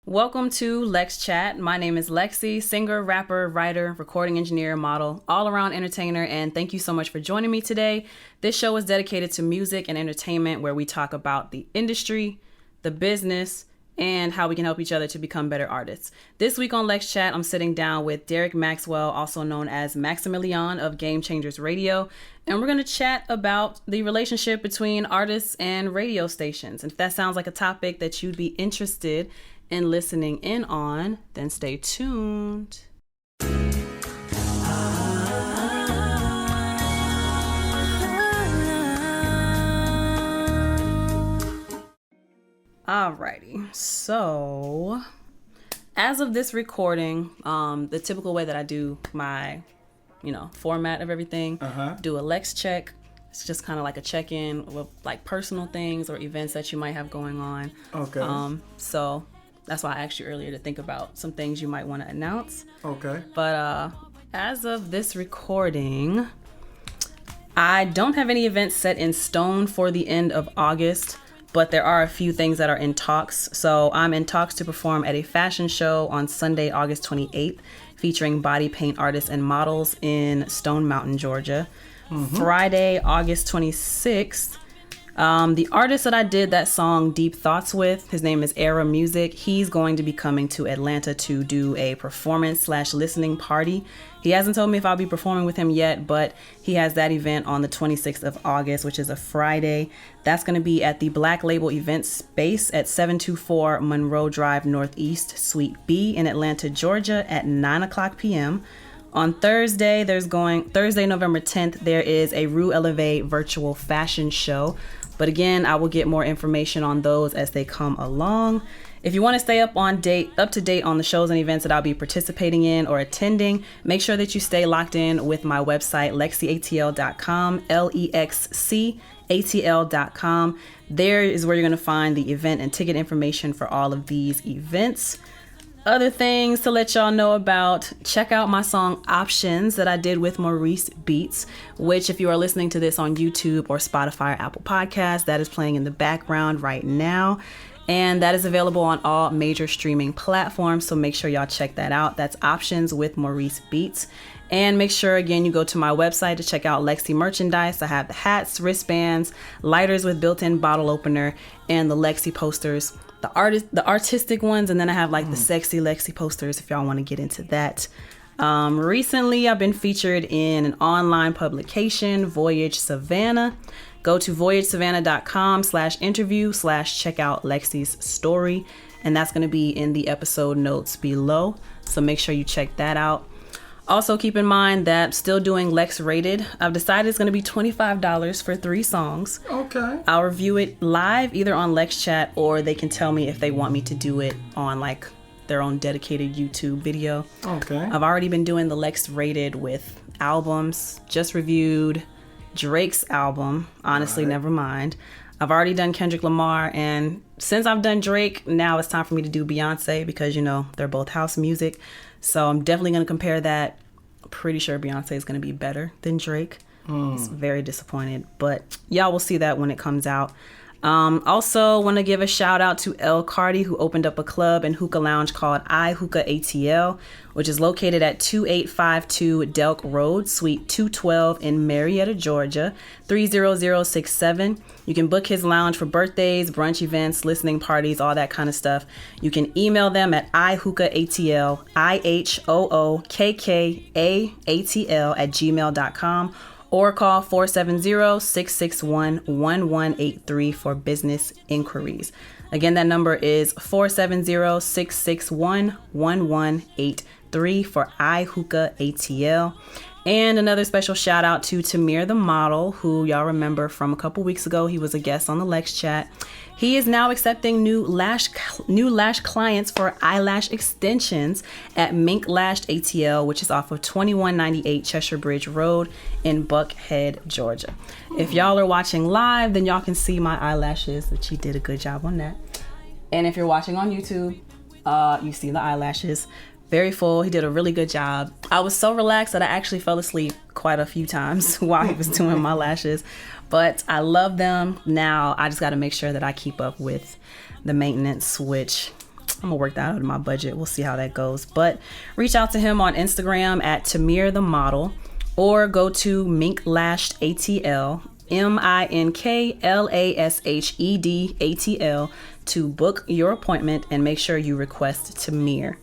Welcome to LexCHAT. My name is LexC, singer, rapper, writer, recording engineer, model, all-around entertainer, and thank you so much for joining me today. This show is dedicated to music and entertainment, where we talk about the industry, the business, and how we can help each other to become better artists. This week on LexCHAT, I'm sitting down with Derek Maxwell, also known as Maximillion of Game Changers Radio, and we're going to chat about the relationship between artists and radio stations. And if that sounds like a topic that you'd be interested in listening in on, then stay tuned. Alrighty, so as of this recording, the typical way that I do my, format of everything, do a Lex check. It's just kind of like a check-in with like personal things or events that you might have going on. Okay. So that's why I asked you earlier to think about some things you might want to announce. Okay. But as of this recording, I don't have any events set in stone for the end of August, but there are a few things that are in talks. So I'm in talks to perform at a fashion show on Sunday, August 28th, featuring body paint artists and models in Stone Mountain, Georgia. Friday, August 26th, the artist that I did that song Deep Thoughts with, his name is Era Music. He's going to be coming to Atlanta to do a performance/listening party. He hasn't told me if I'll be performing with him yet, but he has that event on the 26th of August, which is a Friday. That's going to be at the Black Label Event Space at 724 Monroe Drive Northeast, Suite B in Atlanta, Georgia at 9:00 p.m. On Thursday, November 10th, there is a Rue Elevate virtual fashion show. But again, I will get more information on those as they come along. If you want to stay up to date on the shows and events that I'll be participating in or attending, make sure that you stay locked in with my website, LexCATL.com, LEXCATL.com. There is where you're going to find the event and ticket information for all of these events. Other things to let y'all know about, check out my song Options that I did with Maurice Beats, which if you are listening to this on YouTube or Spotify or Apple Podcasts, that is playing in the background right now. And that is available on all major streaming platforms, so make sure y'all check that out. That's Options with Maurice Beats. And make sure, again, you go to my website to check out LexC merchandise. I have the hats, wristbands, lighters with built-in bottle opener, and the LexC posters. The artistic ones, and then I have like the sexy LexC posters if y'all want to get into that. Recently, I've been featured in an online publication, Voyage Savannah. Go to voyagesavannah.com/interview/check out Lexi's story, and that's going to be in the episode notes below. So make sure you check that out. Also, keep in mind that I'm still doing Lex Rated. I've decided it's going to be $25 for 3 songs. Okay. I'll review it live, either on LexChat, or they can tell me if they want me to do it on like their own dedicated YouTube video. Okay. I've already been doing the Lex Rated with albums. Just reviewed Drake's album. Honestly, never mind. I've already done Kendrick Lamar, and since I've done Drake, now it's time for me to do Beyonce because, they're both house music. So I'm definitely going to compare that. Pretty sure Beyonce is going to be better than Drake. It's very disappointed, but y'all will see that when it comes out. Also want to give a shout out to El Cardi, who opened up a club and hookah lounge called iHookahATL, which is located at 2852 Delk Road, Suite 212 in Marietta, Georgia, 30067. You can book his lounge for birthdays, brunch events, listening parties, all that kind of stuff. You can email them at iHookahATL, iHookahATL or call 470-661-1183 for business inquiries. Again, that number is 470-661-1183 for iHookahATL. And another special shout out to Tamir the model, who y'all remember from a couple weeks ago. He was a guest on the LexChat. He is now accepting new lash clients for eyelash extensions at Mink Lashed ATL, which is off of 2198 Cheshire Bridge Road in Buckhead, Georgia. If y'all are watching live, then y'all can see my eyelashes, which he did a good job on that. And if you're watching on YouTube, you see the eyelashes. Very full. He did a really good job. I was so relaxed that I actually fell asleep quite a few times while he was doing my lashes. But I love them. Now I just got to make sure that I keep up with the maintenance, which I'm gonna work that out of my budget. We'll see how that goes. But reach out to him on Instagram at Tamir the Model, or go to Minklashed ATL, MINKLASHED-ATL, to book your appointment and make sure you request Tamir.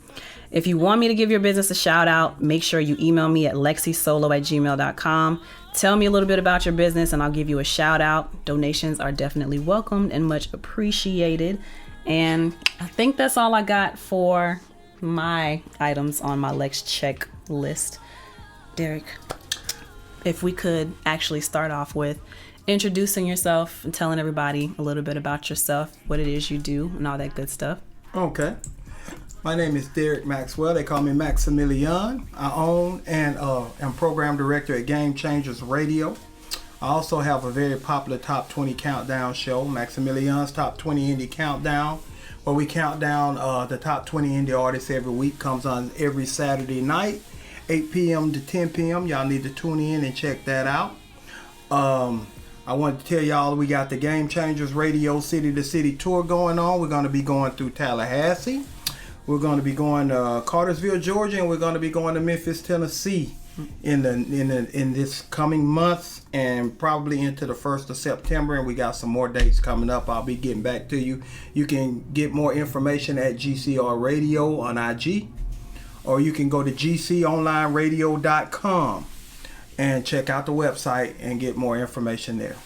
If you want me to give your business a shout out, make sure you email me at lexisolo@gmail.com. Tell me a little bit about your business and I'll give you a shout out. Donations are definitely welcomed and much appreciated. And I think that's all I got for my items on my LexCheck list. Derek, if we could actually start off with introducing yourself and telling everybody a little bit about yourself, what it is you do and all that good stuff. Okay. My name is Derek Maxwell. They call me Maximillion. I own and am program director at Game Changers Radio. I also have a very popular top 20 countdown show, Maximillion's Top 20 Indie Countdown, where we count down the top 20 indie artists every week. Comes on every Saturday night, 8 p.m. to 10 p.m. Y'all need to tune in and check that out. I wanted to tell y'all we got the Game Changers Radio City to City tour going on. We're going to be going through Tallahassee. We're going to be going to Cartersville, Georgia, and we're going to be going to Memphis, Tennessee in this coming month, and probably into the 1st of September. And we got some more dates coming up. I'll be getting back to you. You can get more information at GCR Radio on IG, or you can go to gconlineradio.com and check out the website and get more information there.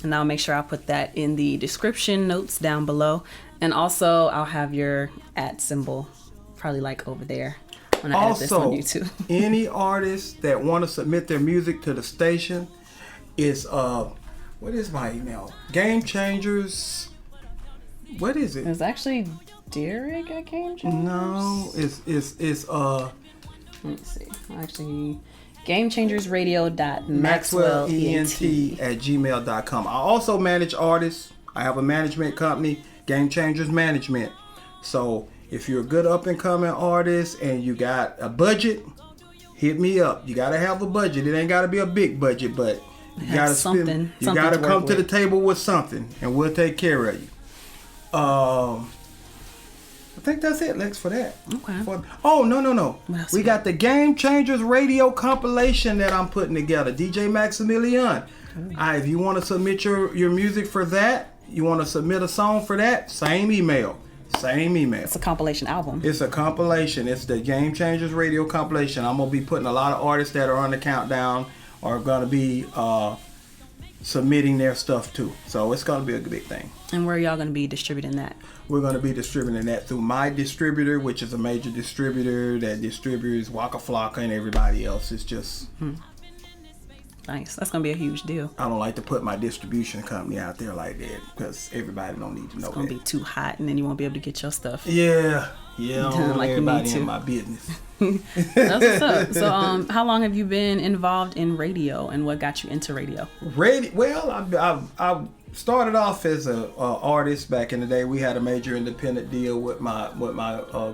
And I'll make sure I put that in the description notes down below. And also, I'll have your @ symbol probably like over there when I edit this on YouTube. Any artists that want to submit their music to the station is what is my email? Game Changers. What is it? It's actually Derek at Game Changers. No, it's Let me see. Actually, gamechangersradio.maxwellent @gmail.com. I also manage artists. I have a management company, Game Changers Management. So if you're a good up and coming artist and you got a budget, hit me up. You gotta have a budget. It ain't gotta be a big budget, but you gotta spend. You gotta come to the table with something, and we'll take care of you. I think that's it, Lex, for that. Okay. No. We got the Game Changers Radio compilation that I'm putting together. DJ Maximillion. If you want to submit your music for that, you want to submit a song for that, same email. It's a compilation album. It's a compilation. It's the Game Changers Radio compilation. I'm going to be putting a lot of artists that are on the countdown are going to be submitting their stuff too. So it's going to be a big thing. And where are y'all going to be distributing that? We're going to be distributing that through my distributor, which is a major distributor that distributes Waka Flocka and everybody else. It's just... Nice. That's going to be a huge deal. I don't like to put my distribution company out there like that because everybody don't need to know that. It's going to be too hot and then you won't be able to get your stuff. Yeah. I don't want everybody in my business. That's what's up. So how long have you been involved in radio and what got you into radio? Well, I started off as an artist back in the day. We had a major independent deal with my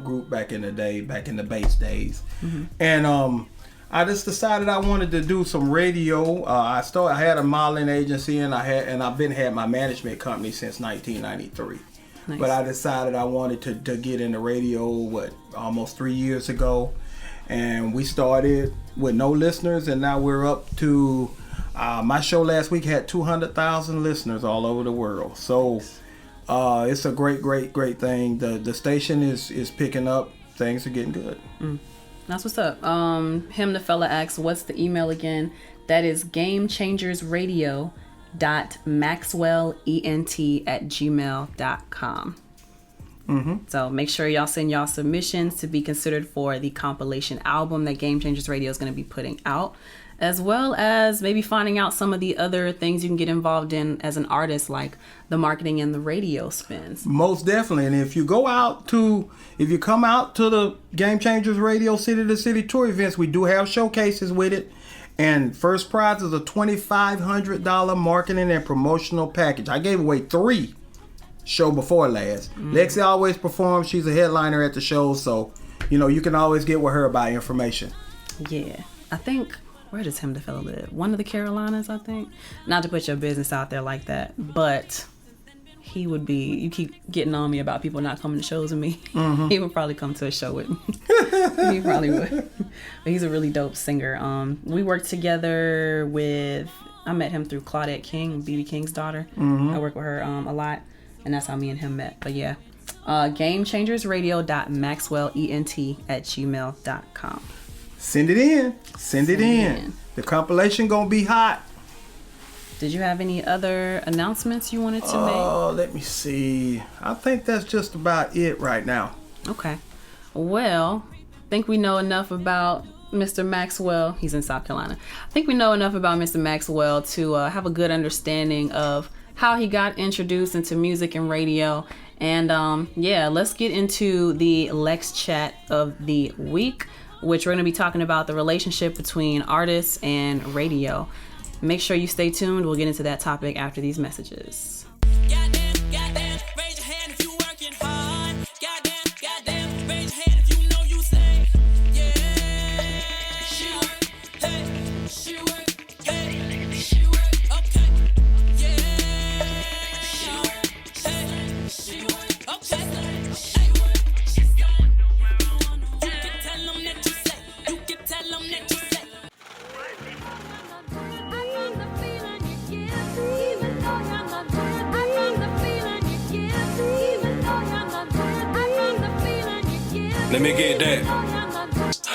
group back in the day, back in the bass days. Mm-hmm. And I just decided I wanted to do some radio. I had a modeling agency and I've had my management company since 1993. Nice. But I decided I wanted to get into radio almost 3 years ago, and we started with no listeners, and now we're up to my show last week had 200,000 listeners all over the world. So it's a great thing. The station is picking up. Things are getting good. That's what's up. The fella asks, what's the email again? That is gamechangersradio.maxwellent@gmail.com. Mm-hmm. So make sure y'all send y'all submissions to be considered for the compilation album that Game Changers Radio is going to be putting out, as well as maybe finding out some of the other things you can get involved in as an artist, like the marketing and the radio spins. Most definitely. And if you come out to the Game Changers Radio City to City tour events, we do have showcases with it. And first prize is a $2,500 marketing and promotional package. I gave away 3 show before last. LexC always performs. She's a headliner at the show, so you can always get with her about information. Yeah, I think. Where does the fella live? One of the Carolinas, I think. Not to put your business out there like that, but he would be, you keep getting on me about people not coming to shows with me. He would probably come to a show with me. He probably would. But he's a really dope singer. We worked together with, I met him through Claudette King, BB King's daughter. I work with her a lot, and that's how me and him met. But yeah, gamechangersradio.maxwellent@gmail.com. Send it in. Send it in. The compilation gonna be hot. Did you have any other announcements you wanted to make? Oh, let me see. I think that's just about it right now. Okay. Well, I think we know enough about Mr. Maxwell. He's in South Carolina. I think we know enough about Mr. Maxwell to have a good understanding of how he got introduced into music and radio. And yeah, let's get into the LexChat of the week, which we're going to be talking about the relationship between artists and radio. Make sure you stay tuned. We'll get into that topic after these messages. Goddamn, raise your hand if you working hard. Goddamn, raise your hand if you know you say, yeah. She work, hey, she work, hey, she work, okay, yeah. She work, hey, she work, okay, she work, she's gone. You can tell them that you say, you can tell them that you say. Let me get that.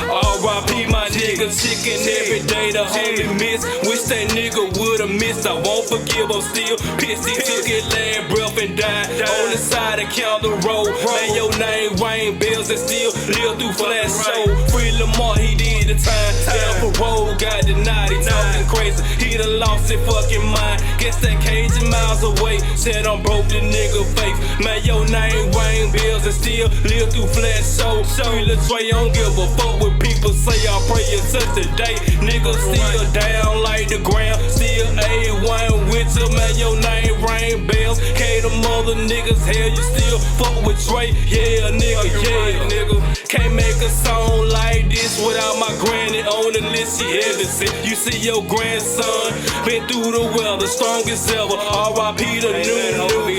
R.I.P. my nigga, chicken every day, the homie miss. Wish that nigga would've missed. I won't forgive, I'm still pissed. He took his last breath and died on the side of Counter Road. Man, your name rang bells and still live through flash show. Free Lamar, he did the time. Down parole, got denied. He talking crazy, he done lost his fucking mind. Guess that cage miles away. Said I'm broke, the nigga face. Man, your name rang bells and still live through flash show. Free Latray, don't give a fuck what people say. I pray it's such a day. Niggas still down like the ground. Still A1 winter, man, your name ring bells. K the mother niggas, hell, you still fuck with Trey. Yeah, nigga, yeah, nigga. Can't make a song like this without my granny on the list. She heavy sick. You see your grandson been through the weather, strongest ever. R.I.P. the new.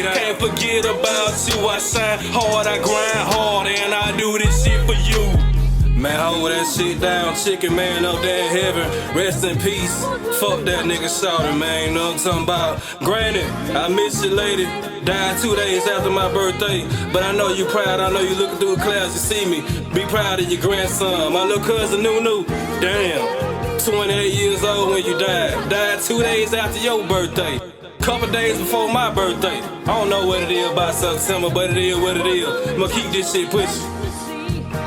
Can't forget about you. I shine hard, I grind hard, and I do this shit for you. Man, hold that shit down, chicken man up there in heaven. Rest in peace. Fuck that nigga shouting, man. You know what I'm talking about? Granted, I miss you, lady. Died 2 days after my birthday. But I know you proud, I know you looking through the clouds, you see me. Be proud of your grandson. My little cousin, Nunu. Damn. 28 years old when you died. Died 2 days after your birthday. Couple days before my birthday. I don't know what it is about September, but it is what it is. I'ma keep this shit pushing.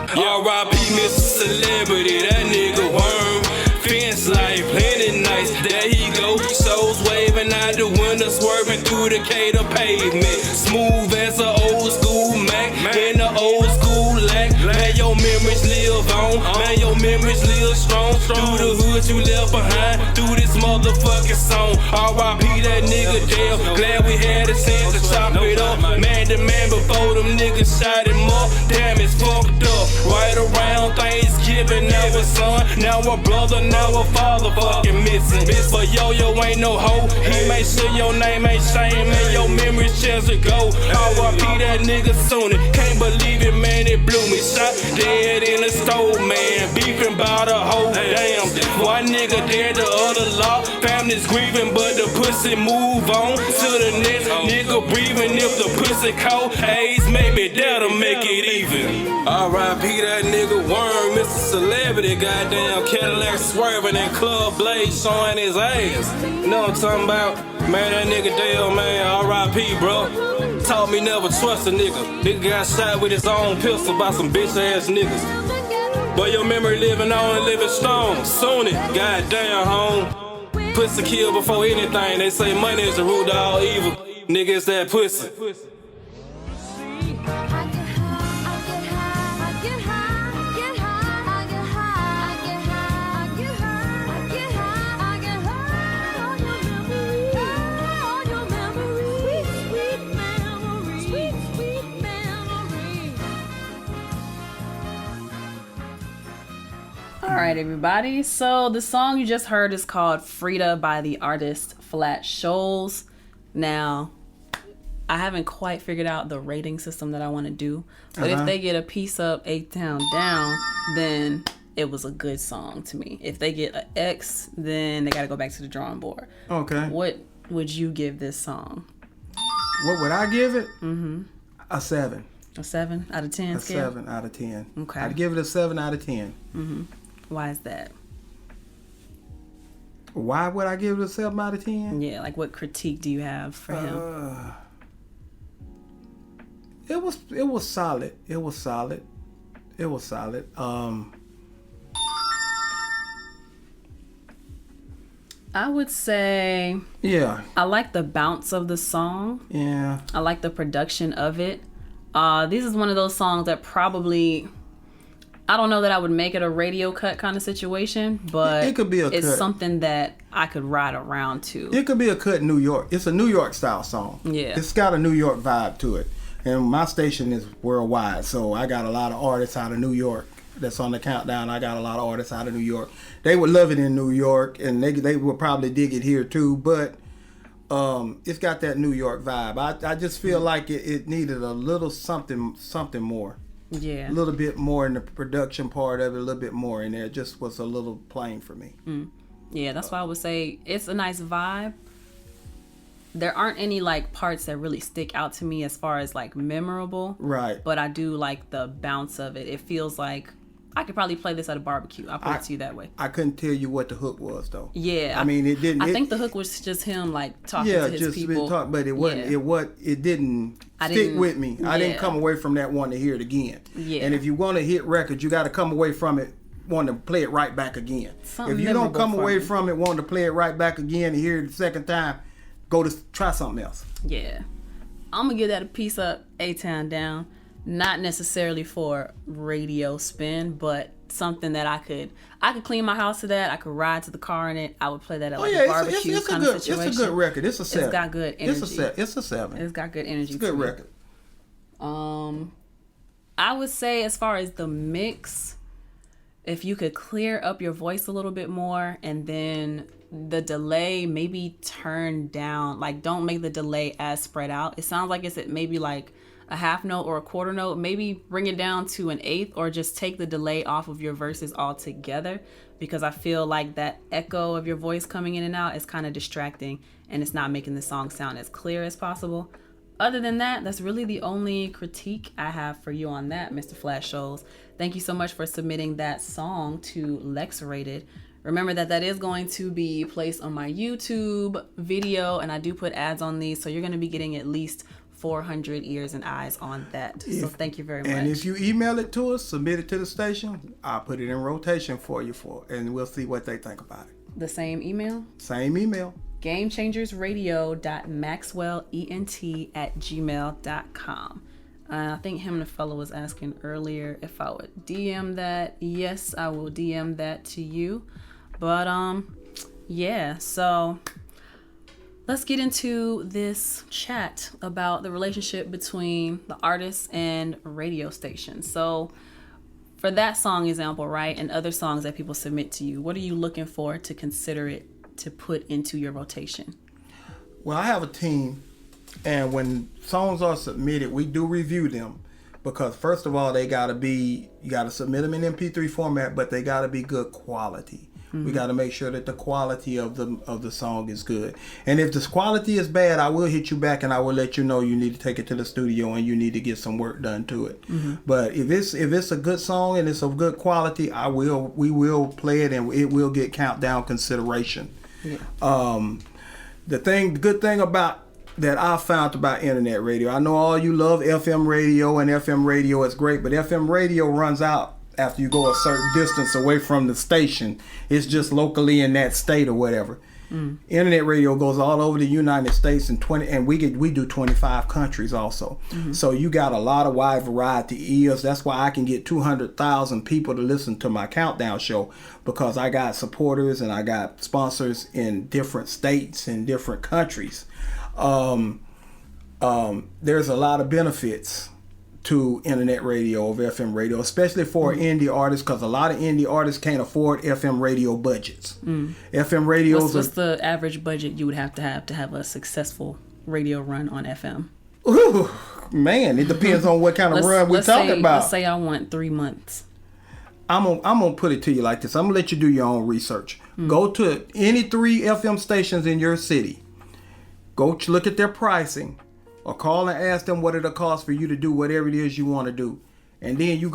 R.I.P. Mr. Celebrity, that nigga worm. Fence life, plenty nice, there he go. Shows waving out the window, swerving through the Cater pavement. Smooth as an old school Mac, in the old school lack. Man, your memories live on, man, your memories live strong. Through the hood you left behind, through this motherfucking song. R.I.P. that nigga jail, glad we had a chance to chop it up. Man to man before them niggas shot him up. Damn, it's fucked up. Right around Thanksgiving, now a son, now a brother, now a father fucking missing. But yo ain't no hoe. He make sure your name ain't shame and your memory's chance to go. R.I.P. that nigga soon. Can't believe it, man, it blew me. Shot dead in the stove, man. Beefing about a hoe. Damn. One nigga dead, the other law. Family's grieving, but the pussy move on to the next nigga breathing. If the pussy cold, AIDS maybe that'll make it even. R.I.P. that nigga worm, Mr. Celebrity, goddamn Cadillac swerving and Club Blade showing his ass. You know what I'm talking about? Man, that nigga Dale, man, R.I.P. bro. Taught me never trust a nigga. Nigga got shot with his own pistol by some bitch ass niggas. But your memory living on and living strong. Soon it, goddamn home. Pussy kill before anything. They say money is the root of all evil. Nigga, it's that pussy. All right, everybody. So the song you just heard is called Frida by the artist Flat Shoals. Now, I haven't quite figured out the rating system that I want to do. But if they get a piece up, A-Town Down, then it was a good song to me. If they get an X, then they got to go back to the drawing board. Okay. What would you give this song? What would I give it? A 7. A 7 out of 10 scale? A 7 out of 10. Okay. I'd give it a 7 out of 10. Why is that? Why would I give it a 7 out of 10? Yeah, like what critique do you have for him? It was solid. It was solid. I would say Yeah. I like the bounce of the song. Yeah. I like the production of it. This is one of those songs that probably, I don't know that I would make it a radio cut kind of situation, but It could be a it's cut. something that I could ride around to. It could be a cut in New York. It's a New York style song. Yeah. It's got a New York vibe to it. And my station is worldwide, so I got a lot of artists out of New York that's on the countdown. I got a lot of artists out of New York. They would love it in New York, and they would probably dig it here too, but it's got that New York vibe. I just feel like it needed a little something more. Yeah. A little bit more in the production part of it, a little bit more in there. It just was a little plain for me. Yeah, that's why I would say it's a nice vibe. There aren't any like parts that really stick out to me as far as like memorable. Right. But I do like the bounce of it. It feels like I could probably play this at a barbecue. I'll put it to you that way. I couldn't tell you what the hook was though. Yeah. I mean, it didn't. I think the hook was just him like talking to his people. But it wasn't. Yeah. It didn't stick with me. I didn't Yeah. come away from that one to hear it again. Yeah. And if you want to hit records, you got to come away from it wanting to play it right back again. Something if you don't memorable come for away me. from it wanting to play it right back again and hear it the second time, try something else. Yeah. I'm going to give that a piece up, A-Town Down. Not necessarily for radio spin, but something that I could clean my house to that. I could ride to the car in it. I would play that at like a barbecue it's kind of situation. It's a good record. It's a 7. It's got good energy. It's a 7. It's got good energy. It's a good to me. record. I would say as far as the mix, if you could clear up your voice a little bit more and then the delay maybe turn down, like don't make the delay as spread out. It sounds like it's at maybe like a half note or a quarter note. Maybe bring it down to an eighth or just take the delay off of your verses altogether, because I feel like that echo of your voice coming in and out is kind of distracting and it's not making the song sound as clear as possible. Other than that, that's really the only critique I have for you on that, Mr. Flash Shoals. Thank you so much for submitting that song to Lex Rated. Remember that is going to be placed on my YouTube video, and I do put ads on these, so you're going to be getting at least 400 ears and eyes on that. So thank you very much. And if you email it to us, submit it to the station, I'll put it in rotation for you, and we'll see what they think about it. The same email? Same email. gamechangersradio.maxwellent@gmail.com. I think him and the fellow was asking earlier if I would DM that. Yes, I will DM that to you. But yeah, so let's get into this chat about the relationship between the artist and radio station. So for that song example, right, and other songs that people submit to you, what are you looking for to consider it to put into your rotation? Well, I have a team, and when songs are submitted, we do review them, because first of all, you got to submit them in MP3 format, but they got to be good quality. We got to make sure that the quality of the song is good. And if the quality is bad, I will hit you back and I will let you know you need to take it to the studio and you need to get some work done to it. But if it's a good song and it's of good quality, we will play it and it will get countdown consideration. Yeah. The good thing about that I found about internet radio, I know all you love FM radio, and FM radio is great, but FM radio runs out after you go a certain distance away from the station. It's just locally in that state or whatever. Internet radio goes all over the United States and we do 25 countries also. So you got a lot of wide variety ears. That's why I can get 200,000 people to listen to my countdown show, because I got supporters and I got sponsors in different states and different countries. There's a lot of benefits to internet radio over FM radio, especially for indie artists, because a lot of indie artists can't afford FM radio budgets. FM radios. What's the average budget you would have to have a successful radio run on FM? Ooh, man, it depends on what kind of run we're talking about. Let's say I want 3 months. I'm gonna put it to you like this. I'm gonna let you do your own research. Go to any 3 FM stations in your city. Go look at their pricing, or call and ask them what it'll cost for you to do whatever it is you want to do. And then you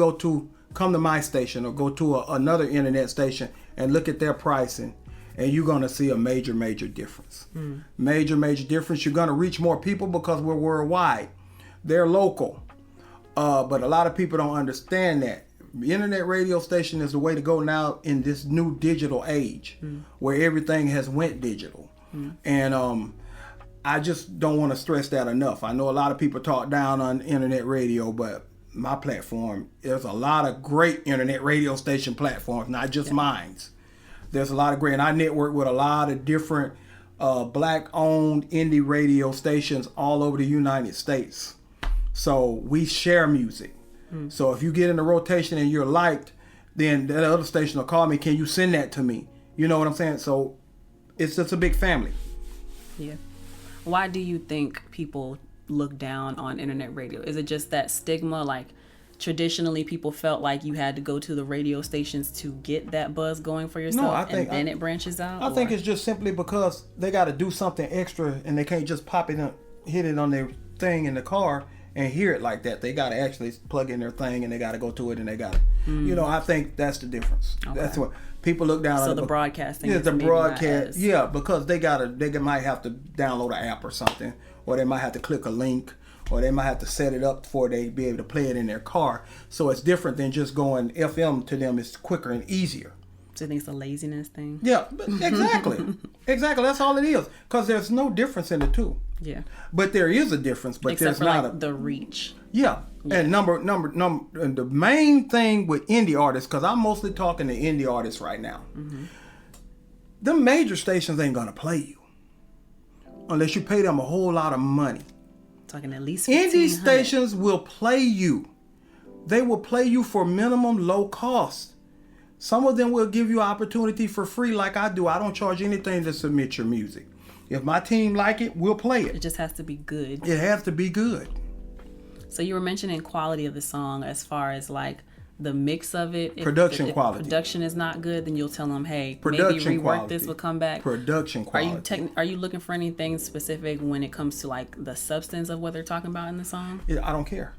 come to my station or go to another internet station and look at their pricing, and you're gonna see a major difference. Major difference. You're gonna reach more people because we're worldwide. They're local, but a lot of people don't understand that. The internet radio station is the way to go now in this new digital age, where everything has went digital. And I just don't want to stress that enough. I know a lot of people talk down on internet radio, but my platform, there's a lot of great internet radio station platforms, not just mine's. There's a lot of great, and I network with a lot of different black-owned indie radio stations all over the United States. So we share music. So if you get in the rotation and you're liked, then that other station will call me, can you send that to me? You know what I'm saying? So it's just a big family. Yeah. Why do you think people look down on internet radio? Is it just that stigma? Like, traditionally people felt like you had to go to the radio stations to get that buzz going for yourself, and then it branches out? I think it's just simply because they got to do something extra, and they can't just pop it up, hit it on their thing in the car and hear it like that. They got to actually plug in their thing, and they got to go to it, and they got to, you know, I think that's the difference. Okay. That's what people look down on. So the broadcasting. Yeah, the broadcast. Yeah, because they might have to download an app or something, or they might have to click a link, or they might have to set it up before they be able to play it in their car. So it's different than just going FM. To them, it's quicker and easier. So you think it's a laziness thing? Yeah, exactly. Exactly. That's all it is. Because there's no difference in the two. Yeah. But there is a difference. But except there's for not like the reach. Yeah. And and the main thing with indie artists, because I'm mostly talking to indie artists right now. The major stations ain't gonna play you unless you pay them a whole lot of money. Talking at least indie stations will play you. They will play you for minimum low cost. Some of them will give you opportunity for free, like I do. I don't charge anything to submit your music. If my team like it, we'll play it. It just has to be good. It has to be good. So you were mentioning quality of the song as far as like the mix of it. Production if quality. Production is not good, then you'll tell them, hey, production maybe rework quality. this, will come back. Production quality. Are you looking for anything specific when it comes to like the substance of what they're talking about in the song? I don't care.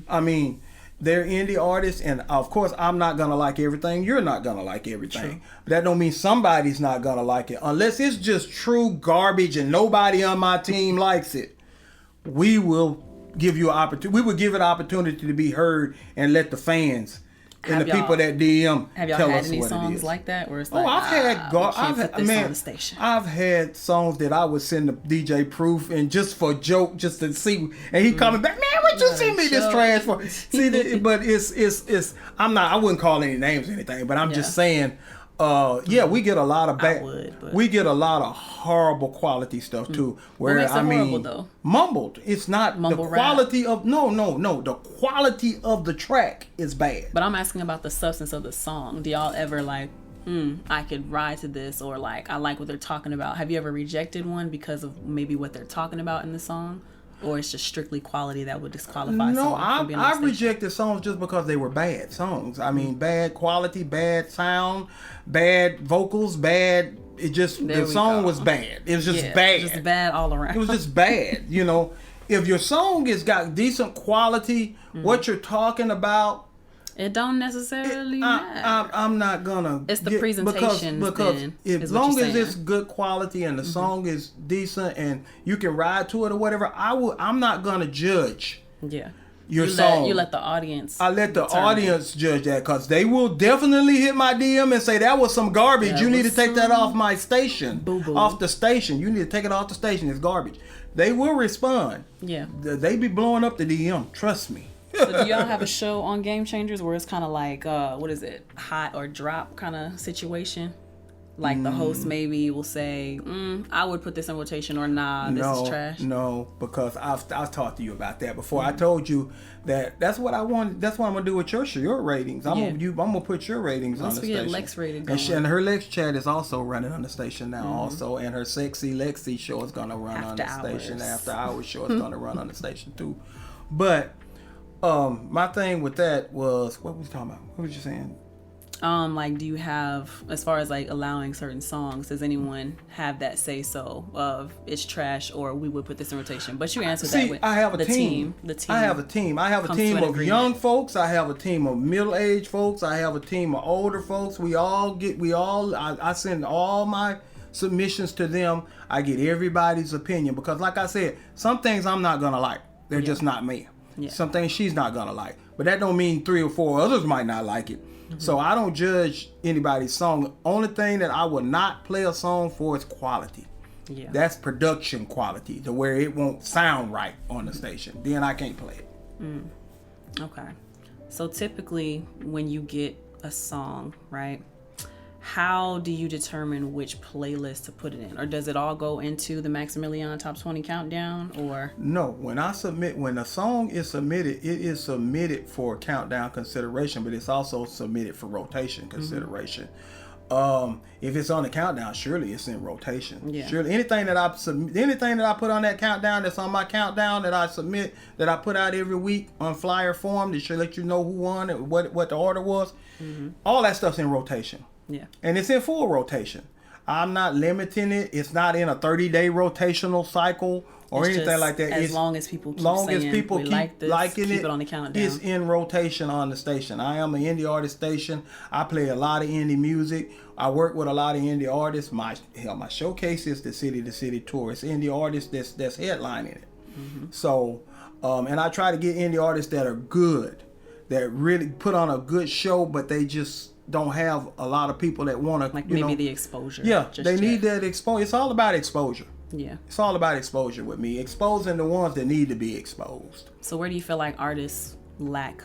I mean, they're indie artists, and of course I'm not gonna like everything. You're not gonna like everything. True. But that don't mean somebody's not gonna like it. Unless it's just true garbage and nobody on my team likes it, we will give you an opportunity. We will give it opportunity to be heard and let the fans and the people that DM tell us what it is. Have y'all had any songs like that where it's like, I've had songs that I would send to DJ Proof and just for joke, just to see, and he coming back, man, what you send me this trash for? See, but it's I wouldn't call any names or anything, but I'm just saying, we get a lot of we get a lot of horrible quality stuff too. Where what makes it horrible, though? Mumbled. It's not the quality of the quality of the track is bad. But I'm asking about the substance of the song. Do y'all ever like, I could ride to this, or like I like what they're talking about? Have you ever rejected one because of maybe what they're talking about in the song? Or it's just strictly quality that would disqualify someone from being on I've rejected songs just because they were bad songs. I mean, bad quality, bad sound, bad vocals, bad. It just, the song was bad. It was just bad. Just bad all around. It was just bad. You know, if your song has got decent quality, what you're talking about, it don't necessarily matter. I'm not gonna. It's the presentation because as long as it's good quality and the song is decent and you can ride to it or whatever, I'm not gonna judge. Yeah. Your song. You let the audience. I let the audience judge that, because they will definitely hit my DM and say that was some garbage. You need to take that off my station. Boo-boo. Off the station. You need to take it off the station. It's garbage. They will respond. Yeah. They be blowing up the DM. Trust me. So do y'all have a show on Game Changers where it's kind of like, what is it, hot or drop kind of situation? Like the host maybe will say, I would put this in rotation, or nah, this is trash? No, because I've talked to you about that before. I told you that's what I want. That's what I'm gonna do with your ratings. I'm gonna put your ratings on the station. Lex rated going. And her LexChat is also running on the station now, also, and her sexy LexC show is gonna run on the station. After hours show is gonna run on the station too. But my thing with that was, what was you talking about? What was you saying? Like, do you have, as far as like allowing certain songs, does anyone have that say so of it's trash or we would put this in rotation? But you answered that with I have a team. The team. I have a team. I have a team of young folks. I have a team of middle-aged folks. I have a team of older folks. I send all my submissions to them. I get everybody's opinion because, like I said, some things I'm not gonna like. They're just not me. Yeah. Some things she's not gonna like. But that don't mean 3 or 4 others might not like it. So I don't judge anybody's song. Only thing that I will not play a song for is quality. Yeah. That's production quality, to where it won't sound right on the station. Then I can't play it. Okay. So typically when you get a song, right, how do you determine which playlist to put it in? Or does it all go into the Maximillion Top 20 Countdown? Or no, when a song is submitted, it is submitted for countdown consideration, but it's also submitted for rotation consideration. If it's on the countdown, surely it's in rotation. Yeah. Surely anything that I put on that countdown, that's on my countdown, that I submit, that I put out every week on flyer form, that should let you know who won and what the order was. All that stuff's in rotation. Yeah. And it's in full rotation. I'm not limiting it. It's not in a 30-day rotational cycle or anything like that. As long as people keep liking it on the countdown. It's in rotation on the station. I am an indie artist station. I play a lot of indie music. I work with a lot of indie artists. My showcase is the City to City tour. It's indie artists that's headlining it. So, and I try to get indie artists that are good, that really put on a good show, but they just don't have a lot of people that want to, like, maybe the exposure. Yeah, they need that exposure. It's all about exposure. Yeah. It's all about exposure with me. Exposing the ones that need to be exposed. So where do you feel like artists lack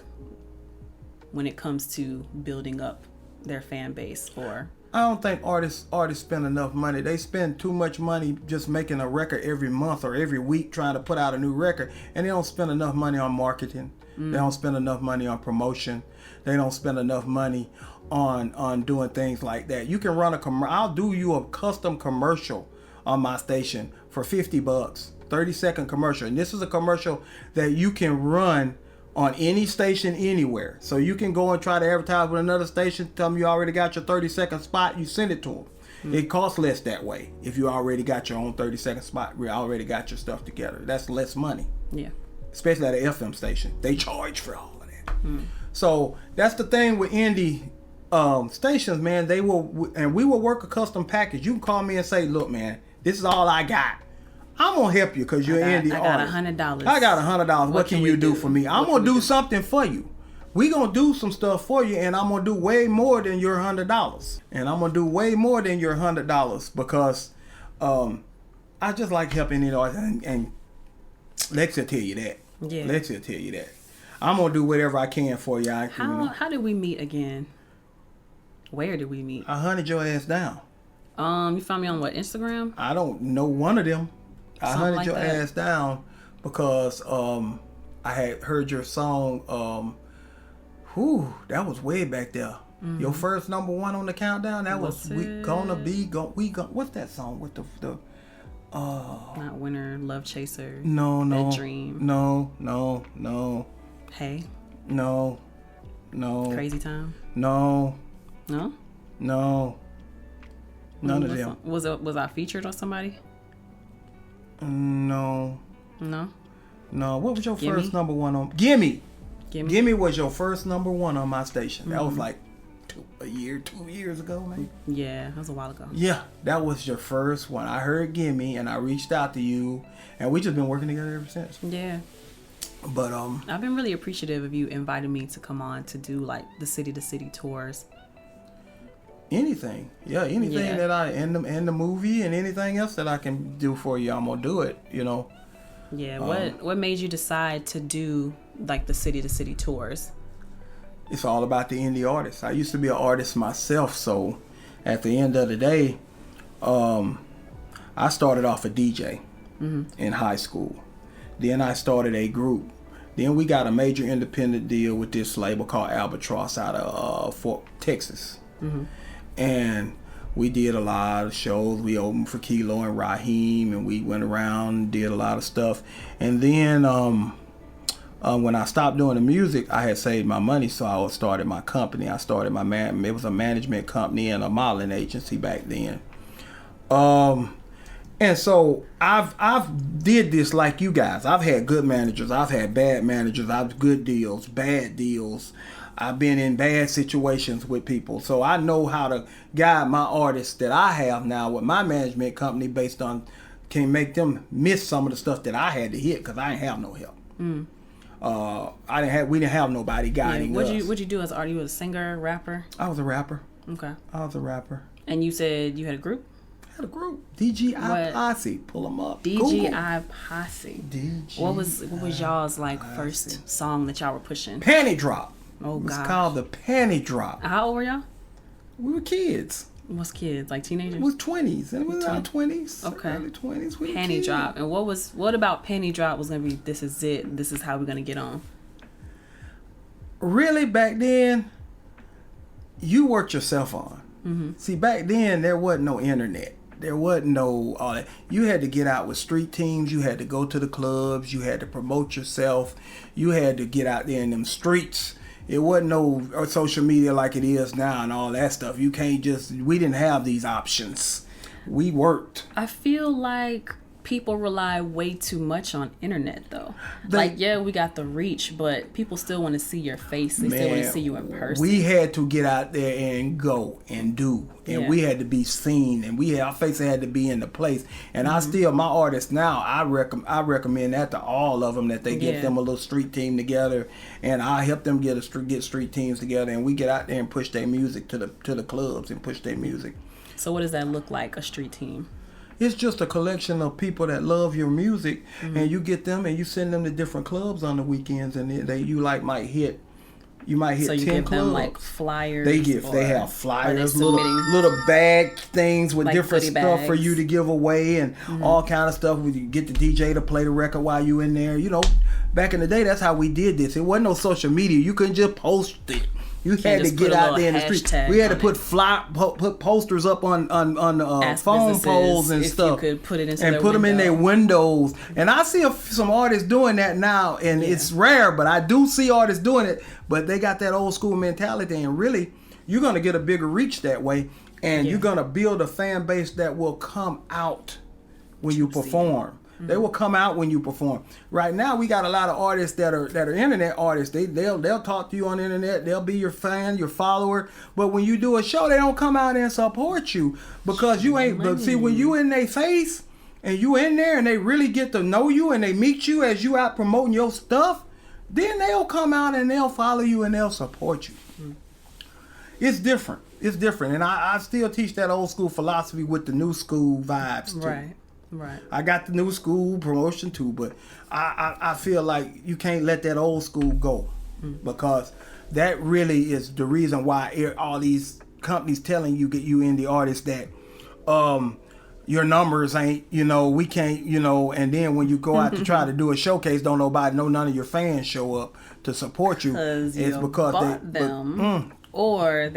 when it comes to building up their fan base? Or I don't think artists spend enough money. They spend too much money just making a record every month or every week trying to put out a new record, and they don't spend enough money on marketing. They don't spend enough money on promotion. They don't spend enough money on doing things like that. You can run I'll do you a custom commercial on my station for $50, 30-second commercial. And this is a commercial that you can run on any station anywhere. So you can go and try to advertise with another station, tell them you already got your 30-second spot, you send it to them. It costs less that way. If you already got your own 30-second spot, you already got your stuff together. That's less money. Yeah. Especially at an FM station. They charge for all of that. So that's the thing with indie stations, man. We will work a custom package. You can call me and say, look, man, this is all I got. I'm gonna help you because you're an indie artist. I got $100. What can you do for me? I'm gonna do something for you. We gonna do some stuff for you, and I'm gonna do way more than your $100. And I'm gonna do way more than your $100 because I just like helping and Lex will tell you that. Yeah. Lex will tell you that. I'm gonna do whatever I can for you. How did we meet again? Where did we meet? I hunted your ass down. You found me on what, Instagram? I don't know, one of them. I hunted your ass down because I had heard your song. That was way back there. Your first number 1 on the countdown. That was what's that song with the Not Winner, Love Chaser. No. That Dream. No. Hey. No. Crazy Time. No. None of them. Was I featured on somebody? No. What was your Gimme? first number 1 on? Gimme was your first number 1 on my station. That was like 2 years ago, man. Yeah, that was a while ago. Yeah, that was your first one. I heard Gimme and I reached out to you, and we just been working together ever since. Yeah. But I've been really appreciative of you inviting me to come on to do like the city to city tours. Anything that I and the movie and anything else that I can do for you, I'm gonna do it. Yeah. What made you decide to do like the city to city tours? It's all about the indie artists. I used to be an artist myself, so at the end of the day, I started off a DJ in high school. Then I started a group. Then we got a major independent deal with this label called Albatross out of Fort Texas. And we did a lot of shows. We opened for Kilo and Raheem, and we went around and did a lot of stuff. And then when I stopped doing the music, I had saved my money, so I started my company. I started it was a management company and a modeling agency back then. And so I've did this like you guys. I've had good managers. I've had bad managers. I've good deals, bad deals. I've been in bad situations with people. So I know how to guide my artists that I have now with my management company based on can make them miss some of the stuff that I had to hit because I didn't have no help. We didn't have nobody guiding us. What'd you do as artist? You was a singer, rapper? I was a rapper. Okay. I was a rapper. And you said you had a group? I had a group. DGI Posse. Pull them up. DGI Posse. DGI What was y'all's first song that y'all were pushing? Panty Drop. Oh God. It's called the Panty Drop. How old were y'all? We were kids. What's kids? Like teenagers? It was 20s. It was our 20s. Okay. Early 20s. We Panty kids. Drop. And what about Panty Drop was gonna be this is it, this is how we're gonna get on? Really, back then, you worked yourself on. See, back then there wasn't no internet. There wasn't no all that. You had to get out with street teams. You had to go to the clubs. You had to promote yourself. You had to get out there in them streets. It wasn't no social media like it is now and all that stuff. You can't we didn't have these options. We worked. I feel like people rely way too much on internet though. We got the reach, but people still want to see your face. They still want to see you in person. We had to get out there and go and do. And we had to be seen, and our faces had to be in the place. And I still, my artists now, I recommend that to all of them, that they get them a little street team together, and I help them get street teams together, and we get out there and push their music to the clubs and push their music. So what does that look like, a street team? It's just a collection of people that love your music, and you get them and you send them to different clubs on the weekends, and you might hit so you 10 give clubs. them like flyers. They have flyers, little bag things with different stuff for you to give away, and all kind of stuff. You get the DJ to play the record while you in there. You know, back in the day, that's how we did this. It wasn't no social media. You couldn't just post it. You had to get out there in the street. We had to put posters up on phone poles and stuff, you could put it into and put them in their windows. And I see some artists doing that now, and it's rare, but I do see artists doing it. But they got that old school mentality, and really, you're gonna get a bigger reach that way, and you're gonna build a fan base that will come out when you perform. They will come out when you perform. Right now, we got a lot of artists that are internet artists. They'll talk to you on the internet. They'll be your fan, your follower. But when you do a show, they don't come out and support you because you ain't. But see, when you in their face and you in there and they really get to know you and they meet you as you out promoting your stuff, then they'll come out and they'll follow you and they'll support you. It's different. It's different, and I still teach that old school philosophy with the new school vibes too. Right. I got the new school promotion too, but I feel like you can't let that old school go because that really is the reason why all these companies telling you, get you indie artists, that your numbers ain't, we can't, and then when you go out to try to do a showcase, don't none of your fans show up to support you. It's because or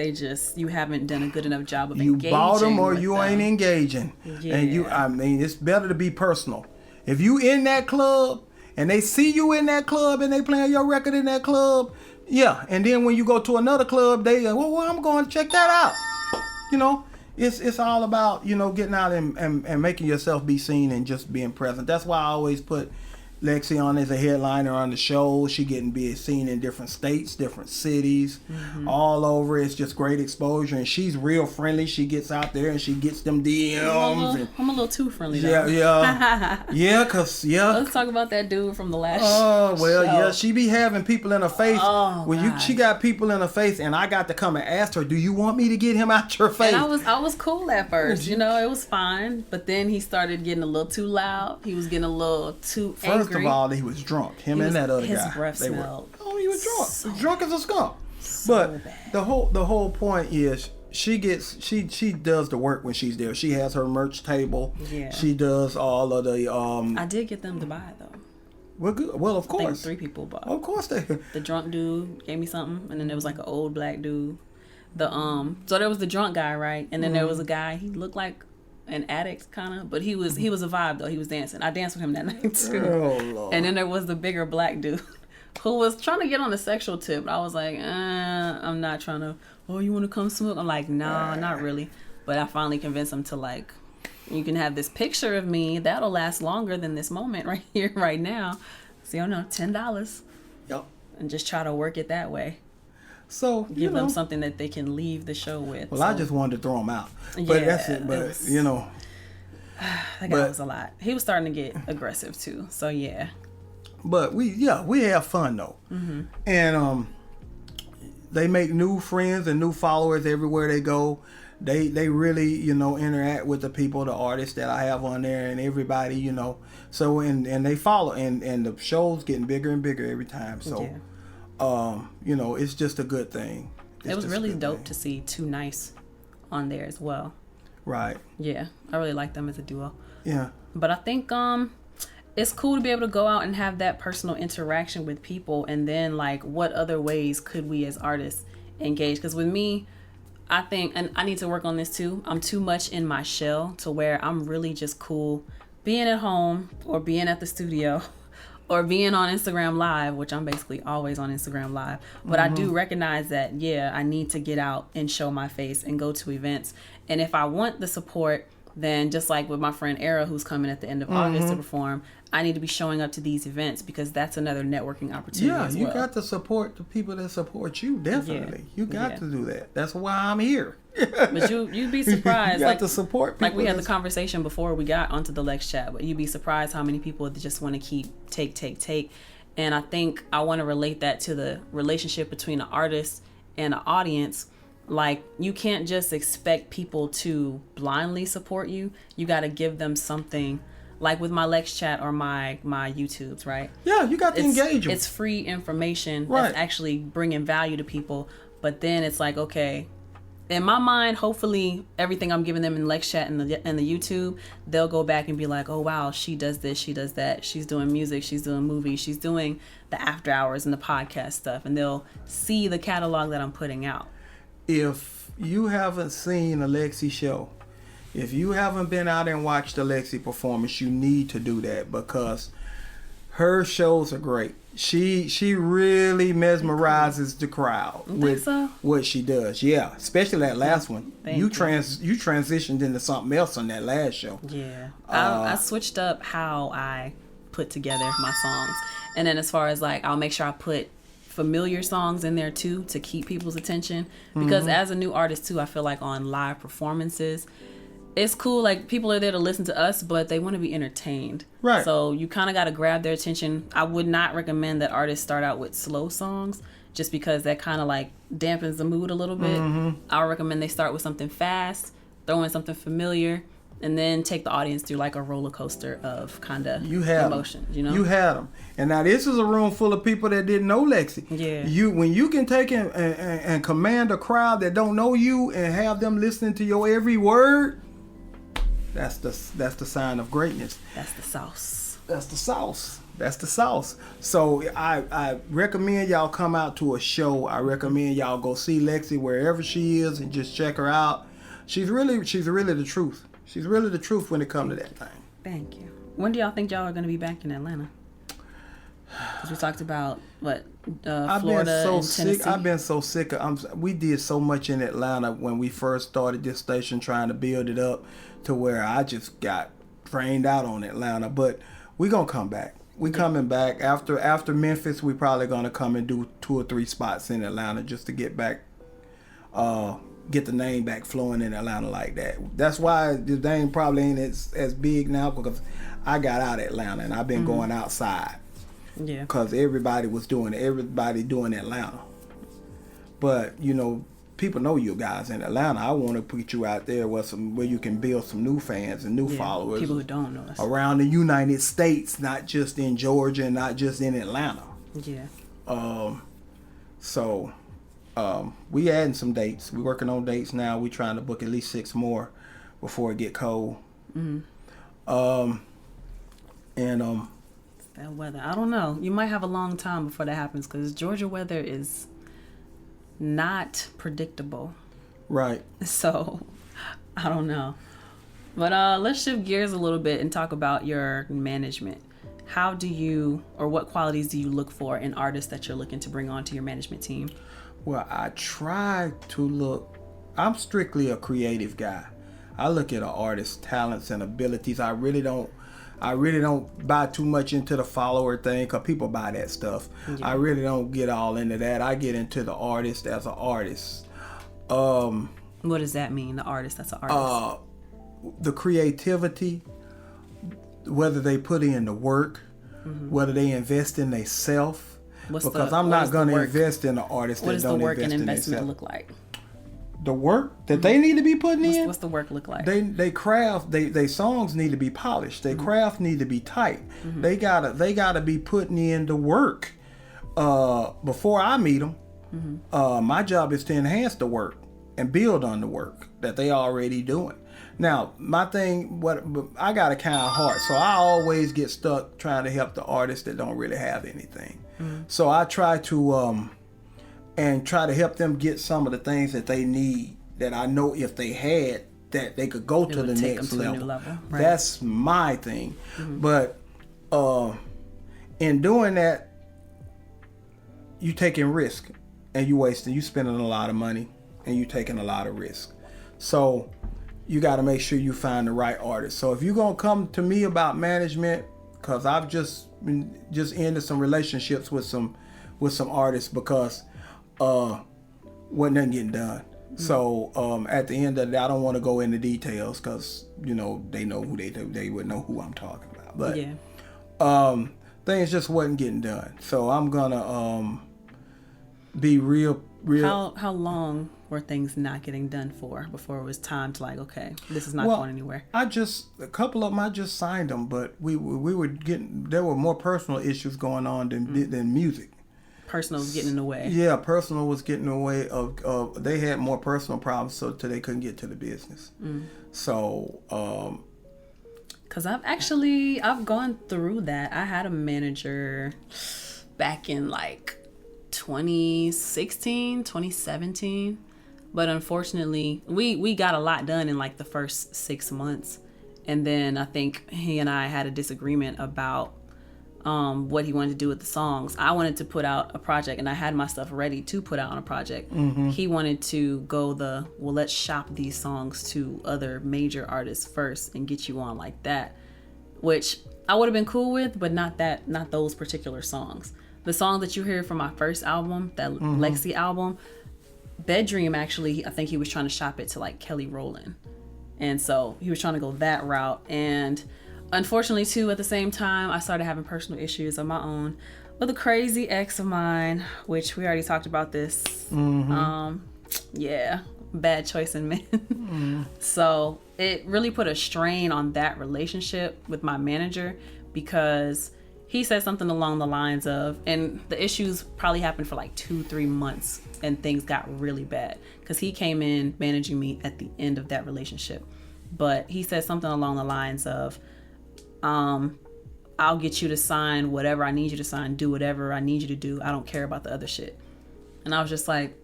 you haven't done a good enough job of engaging. You bought them or you ain't engaging. And it's better to be personal. If you in that club and they see you in that club and they playing your record in that club, and then when you go to another club, they go, well, I'm going to check that out. It's all about, getting out and making yourself be seen and just being present. That's why I always put LexC on as a headliner on the show. She getting seen in different states, different cities, all over. It's just great exposure, and she's real friendly. She gets out there and she gets them DMs. I'm a little too friendly though. Cause Let's talk about that dude from the last show. She be having people in her face. She got people in her face, and I got to come and ask her, do you want me to get him out your face? And I was cool at first, it was fine, but then he started getting a little too loud. He was getting a little too angry. First of all, he was drunk. And that other guy. His breath smelled. He was drunk. So Drunk as a skunk. so but bad. the whole point is, she does the work when she's there. She has her merch table. Yeah. She does all of the I did get them to buy though. Well, good. Well, of I think course. 3 people bought. Of course they. The drunk dude gave me something, and then there was like an old black dude. So there was the drunk guy, right? And then there was a guy. He looked like an addict kind of, but he was a vibe though. He was dancing. I danced with him that night too. Oh Lord. And then there was the bigger black dude who was trying to get on the sexual tip. I was like, I'm not trying to. Oh, you want to come smoke? I'm like, nah, not really. But I finally convinced him to like, you can have this picture of me that'll last longer than this moment right here, right now. So you know, $10. Yep. And just try to work it that way. So Give them something that they can leave the show with. Well, so. I just wanted to throw him out. But Yeah, that's it. But that guy was a lot. He was starting to get aggressive too. So yeah. But we have fun though. Mm-hmm. And they make new friends and new followers everywhere they go. They really, interact with the people, the artists that I have on there, and everybody, So and they follow, and the show's getting bigger and bigger every time. So, it's just a good thing. It was really dope to see Too Nice on there as well. Right. Yeah, I really like them as a duo. Yeah. But I think it's cool to be able to go out and have that personal interaction with people, and then like what other ways could we as artists engage? Because with me, I think, and I need to work on this too, I'm too much in my shell to where I'm really just cool being at home or being at the studio or being on Instagram Live, which I'm basically always on Instagram Live. But I do recognize that, I need to get out and show my face and go to events. And if I want the support, then just like with my friend Era, who's coming at the end of August to perform, I need to be showing up to these events because that's another networking opportunity as well. You got to support the people that support you, definitely. You got to do that. That's why I'm here. But you'd be surprised. You got to support people. Like we had the conversation before we got onto the LexChat, but you'd be surprised how many people just want to keep take. And I think I want to relate that to the relationship between an artist and an audience. Like, you can't just expect people to blindly support you. You got to give them something, like with my LexChat or my YouTubes, right? Yeah, you got to engage them. It's free information right. that's actually bringing value to people. But then it's like, okay, in my mind, hopefully everything I'm giving them in LexChat and the YouTube, they'll go back and be like, oh, wow, she does this, she does that. She's doing music, she's doing movies, she's doing the after hours and the podcast stuff. And they'll see the catalog that I'm putting out. If you haven't seen a LexC show, if you haven't been out and watched a LexC performance, you need to do that because her shows are great. She really mesmerizes the crowd with what she does. Yeah, especially that last one. You transitioned into something else on that last show. Yeah, I switched up how I put together my songs, and then as far as like, I'll make sure I put familiar songs in there too to keep people's attention because as a new artist too, I feel like on live performances, it's cool, like people are there to listen to us, but they want to be entertained. Right. So you kind of got to grab their attention. I would not recommend that artists start out with slow songs just because that kind of like dampens the mood a little bit. I would recommend they start with something fast, throw in something familiar, and then take the audience through like a roller coaster of kind of emotions, You had them. And now this is a room full of people that didn't know LexC. Yeah. When you can take and command a crowd that don't know you and have them listening to your every word, that's the sign of greatness. That's the sauce. That's the sauce. So I recommend y'all come out to a show. I recommend y'all go see LexC wherever she is and just check her out. She's really the truth. She's really the truth when it comes to that thing. Thank you. When do y'all think y'all are going to be back in Atlanta? Because we talked about Florida and Tennessee. I've been so sick of. We did so much in Atlanta when we first started this station, trying to build it up to where I just got drained out on Atlanta. But we gonna come back. We coming back after Memphis. We probably gonna come and do 2 or 3 spots in Atlanta just to get back. Get the name back flowing in Atlanta like that. That's why the name probably ain't as big now because I got out of Atlanta and I've been going outside. Yeah. Because everybody doing Atlanta. But, people know you guys in Atlanta. I want to put you out there where you can build some new fans and new followers. People who don't know us. Around the United States, not just in Georgia and not just in Atlanta. Yeah. So we adding some dates. We working on dates now. We trying to book at least 6 more before it get cold. That weather, I don't know. You might have a long time before that happens because Georgia weather is not predictable. Right. So, I don't know. But let's shift gears a little bit and talk about your management. How do you, or what qualities do you look for in artists that you're looking to bring onto your management team? Well, I try to look, I'm strictly a creative guy. I look at an artist's talents and abilities. I really don't buy too much into the follower thing because people buy that stuff. Yeah. I really don't get all into that. I get into the artist as an artist. What does that mean, the artist that's an artist? The creativity, whether they put in the work, whether they invest in themselves. Because I'm not going to invest in an artist that don't invest in themselves. What does the work and investment look like? The work that they need to be putting in. What's the work look like? They craft. They songs need to be polished. They craft need to be tight. They gotta be putting in the work. Before I meet them, my job is to enhance the work and build on the work that they already doing. Now, my thing, I got a kind heart, so I always get stuck trying to help the artists that don't really have anything. So I try to help them get some of the things that they need that I know if they had, that they could go to the next level. Right. That's my thing. But in doing that, you taking risk and you spending a lot of money and you taking a lot of risk. So you got to make sure you find the right artist. So if you're going to come to me about management, because I've just ended some relationships with some artists because wasn't nothing getting done. So at the end of the day, I don't want to go into details because they know who they would know who I'm talking about. But things just wasn't getting done. So I'm gonna be real. How long were things not getting done for before it was time to okay, this is not going anywhere? A couple of them I just signed them, but we were there were more personal issues going on than music. Personal was getting in the way. Yeah, personal was getting in the way of they had more personal problems, so they couldn't get to the business. So, because I've gone through that. I had a manager back in 2016, 2017, but unfortunately, we got a lot done in the first 6 months, and then I think he and I had a disagreement about what he wanted to do with the songs. I wanted to put out a project and I had my stuff ready to put out on a project. He wanted to go let's shop these songs to other major artists first and get you on like that, which I would have been cool with, but not those particular songs. The song that you hear from my first album, that LexC album, Bedroom, actually, I think he was trying to shop it to Kelly Rowland. And so he was trying to go that route. And unfortunately, too, at the same time, I started having personal issues of my own with a crazy ex of mine, which we already talked about this. Bad choice in men. So it really put a strain on that relationship with my manager because he said something along the lines of, and the issues probably happened for 2-3 months and things got really bad because he came in managing me at the end of that relationship. But he said something along the lines of, I'll get you to sign whatever I need you to sign, do whatever I need you to do. I don't care about the other shit. And I was just like,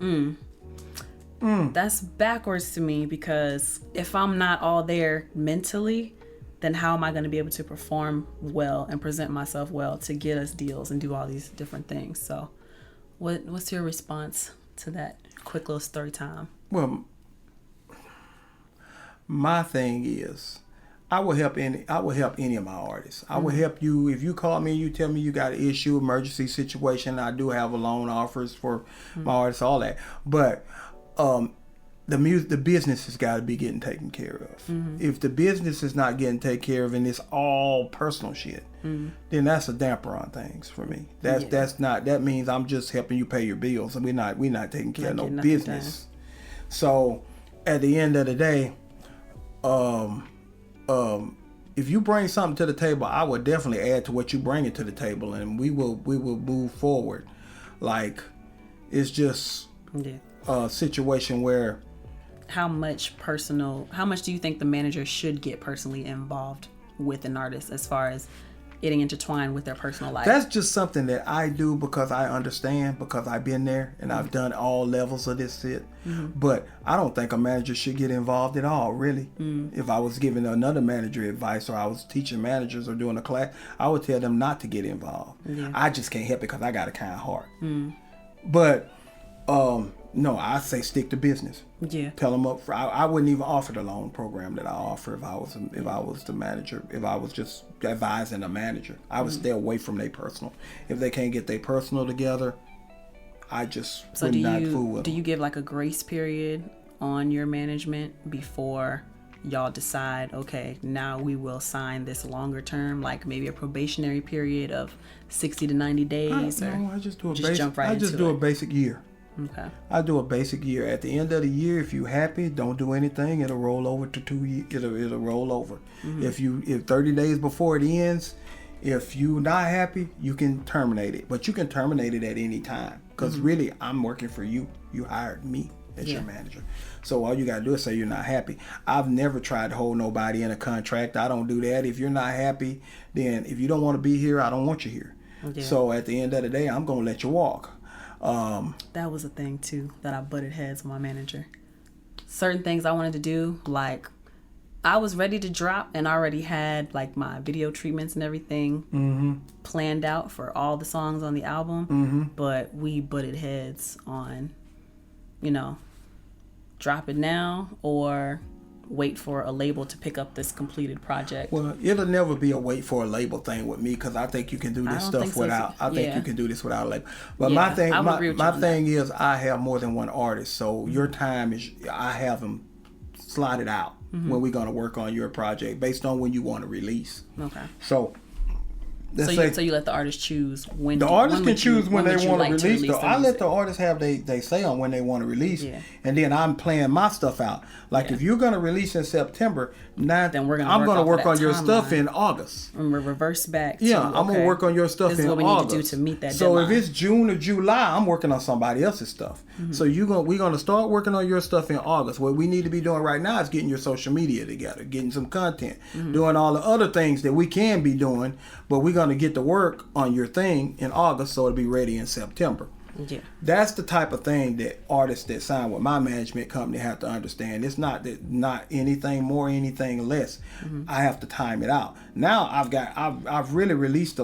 that's backwards to me because if I'm not all there mentally, then how am I going to be able to perform well and present myself well to get us deals and do all these different things? So what's your response to that quick little story time? Well, my thing is, I will help any of my artists. I will help you if you call me and you tell me you got an issue, emergency situation. I do have a loan offers for my artists, all that. But the business has got to be getting taken care of. If the business is not getting taken care of and it's all personal shit, then that's a damper on things for me. That means I'm just helping you pay your bills and we're not taking care of no business. So at the end of the day, if you bring something to the table, I would definitely add to what you bring it to the table, and we will move forward. It's just situation where. How much do you think the manager should get personally involved with an artist as far as getting intertwined with their personal life? That's just something that I do because I understand, because I've been there and I've done all levels of this shit. But I don't think a manager should get involved at all, really. If I was giving another manager advice, or I was teaching managers or doing a class, I would tell them not to get involved. I just can't help it because I got a kind heart. But no, I say stick to business. Tell them up. I wouldn't even offer the loan program that I offer if I was the manager. If I was just advising a manager, I would stay away from their personal. If they can't get their personal together, I just would not fool with them. Do you give like a grace period on your management before y'all decide, okay, now we will sign this longer term, like maybe a probationary period of 60 to 90 days? I just do a basic year. Okay. I do a basic year. At the end of the year, if you happy, don't do anything. It'll roll over to 2 years. It'll roll over. If 30 days before it ends, if you're not happy, you can terminate it. But you can terminate it at any time. Because really, I'm working for you. You hired me as your manager. So all you got to do is say you're not happy. I've never tried to hold nobody in a contract. I don't do that. If you're not happy, then if you don't want to be here, I don't want you here. So at the end of the day, I'm going to let you walk. That was a thing too that I butted heads with my manager. Certain things I wanted to do, like I was ready to drop and I already had like my video treatments and everything planned out for all the songs on the album, but we butted heads on, drop it now or wait for a label to pick up this completed project. Well, it'll never be a wait for a label thing with me, because I think you can do this stuff without. I think you can do this without a label. But my thing is, I have more than one artist, so your time is. I have them slotted out when we're gonna work on your project based on when you want to release. Okay. So. So you let the artist choose when the artist can choose when they want to release. I let the artist have they say on when they want to release, and then I'm playing my stuff out. Like if you're gonna release in September, then I'm gonna work on your stuff in August. And reverse back. I'm gonna work on your stuff in August. This is what we need to do to meet that So deadline. if it's June or July, I'm working on somebody else's stuff. So we're gonna start working on your stuff in August. What we need to be doing right now is getting your social media together, getting some content, doing all the other things that we can be doing, but we're gonna get to work on your thing in August so it'll be ready in September. That's the type of thing that artists that sign with my management company have to understand. It's not anything more, anything less. I have to time it out. Now I've really released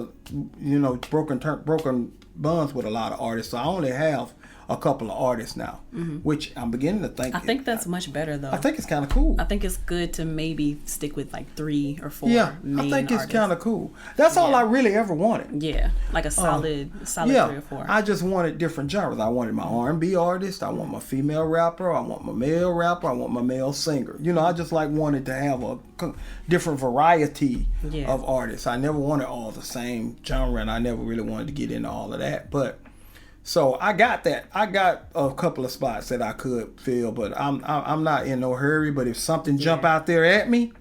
broken bonds with a lot of artists, so I only have a couple of artists now, which I'm beginning to think. I think that's much better though. I think it's kind of cool. I think it's good to maybe stick with like 3 or 4 main I think it's artists. kind of cool. That's all I really ever wanted. Yeah, like a solid 3 or 4. I just wanted different genres. I wanted my R&B artist. I want my female rapper. I want my male rapper. I want my male singer. I just wanted to have a different variety of artists. I never wanted all the same genre, and I never really wanted to get into all of that. But so I got that. I got a couple of spots that I could fill, but I'm not in no hurry. But if something jump out there at me,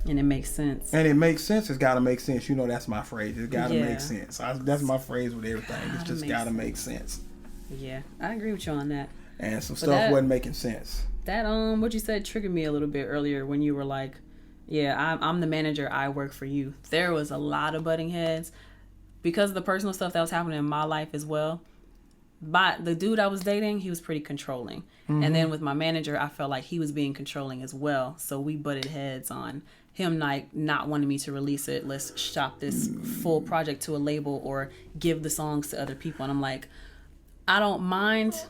and it makes sense, it's got to make sense. That's my phrase. It's got to make sense. That's my phrase with everything. It's just got to make sense. Yeah, I agree with you on that. And some stuff wasn't making sense. That what you said triggered me a little bit earlier when you were like, "Yeah, I'm the manager. I work for you." There was a lot of butting heads because of the personal stuff that was happening in my life as well. But the dude I was dating, he was pretty controlling. And then with my manager, I felt like he was being controlling as well. So we butted heads on him not wanting me to release it. Let's shop this full project to a label or give the songs to other people. And I'm like, I don't mind,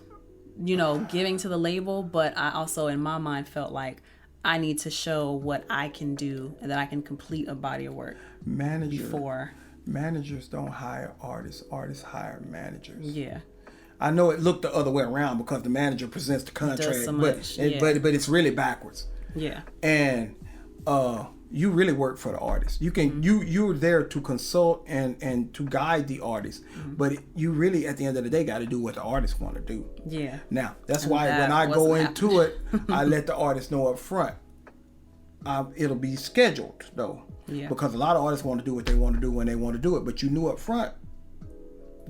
giving to the label, but I also in my mind felt like I need to show what I can do and that I can complete a body of work before. Managers don't hire artists. Artists hire managers. Yeah. I know it looked the other way around because the manager presents the contract, but it's really backwards. Yeah. And you really work for the artist. You can you're there to consult and to guide the artist, but you really at the end of the day got to do what the artist want to do. Yeah. Now that's why when I go into it, I let the artist know up front. It'll be scheduled though, because a lot of artists want to do what they want to do when they want to do it, but you knew up front.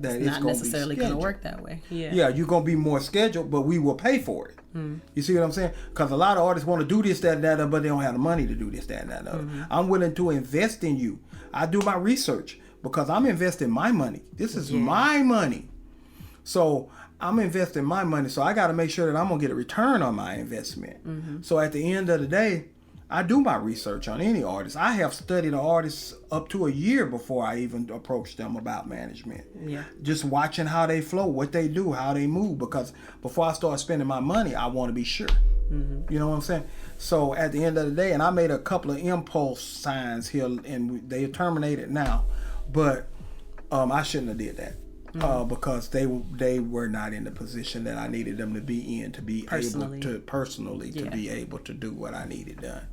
that it's not necessarily going to work that way. Yeah, you're going to be more scheduled, but we will pay for it. You see what I'm saying? Because a lot of artists want to do this, that, and that, but they don't have the money to do this, that, and that. I'm willing to invest in you. I do my research because I'm investing my money. This is my money. So I'm investing my money. So I got to make sure that I'm going to get a return on my investment. So at the end of the day, I do my research on any artist. I have studied an artist up to a year before I even approach them about management. Yeah. Just watching how they flow, what they do, how they move. Because before I start spending my money, I want to be sure. You know what I'm saying? So at the end of the day, and I made a couple of impulse signs here, and they are terminated now. But I shouldn't have did that. Because they were not in the position that I needed them to be in to be able to be able to do what I needed done.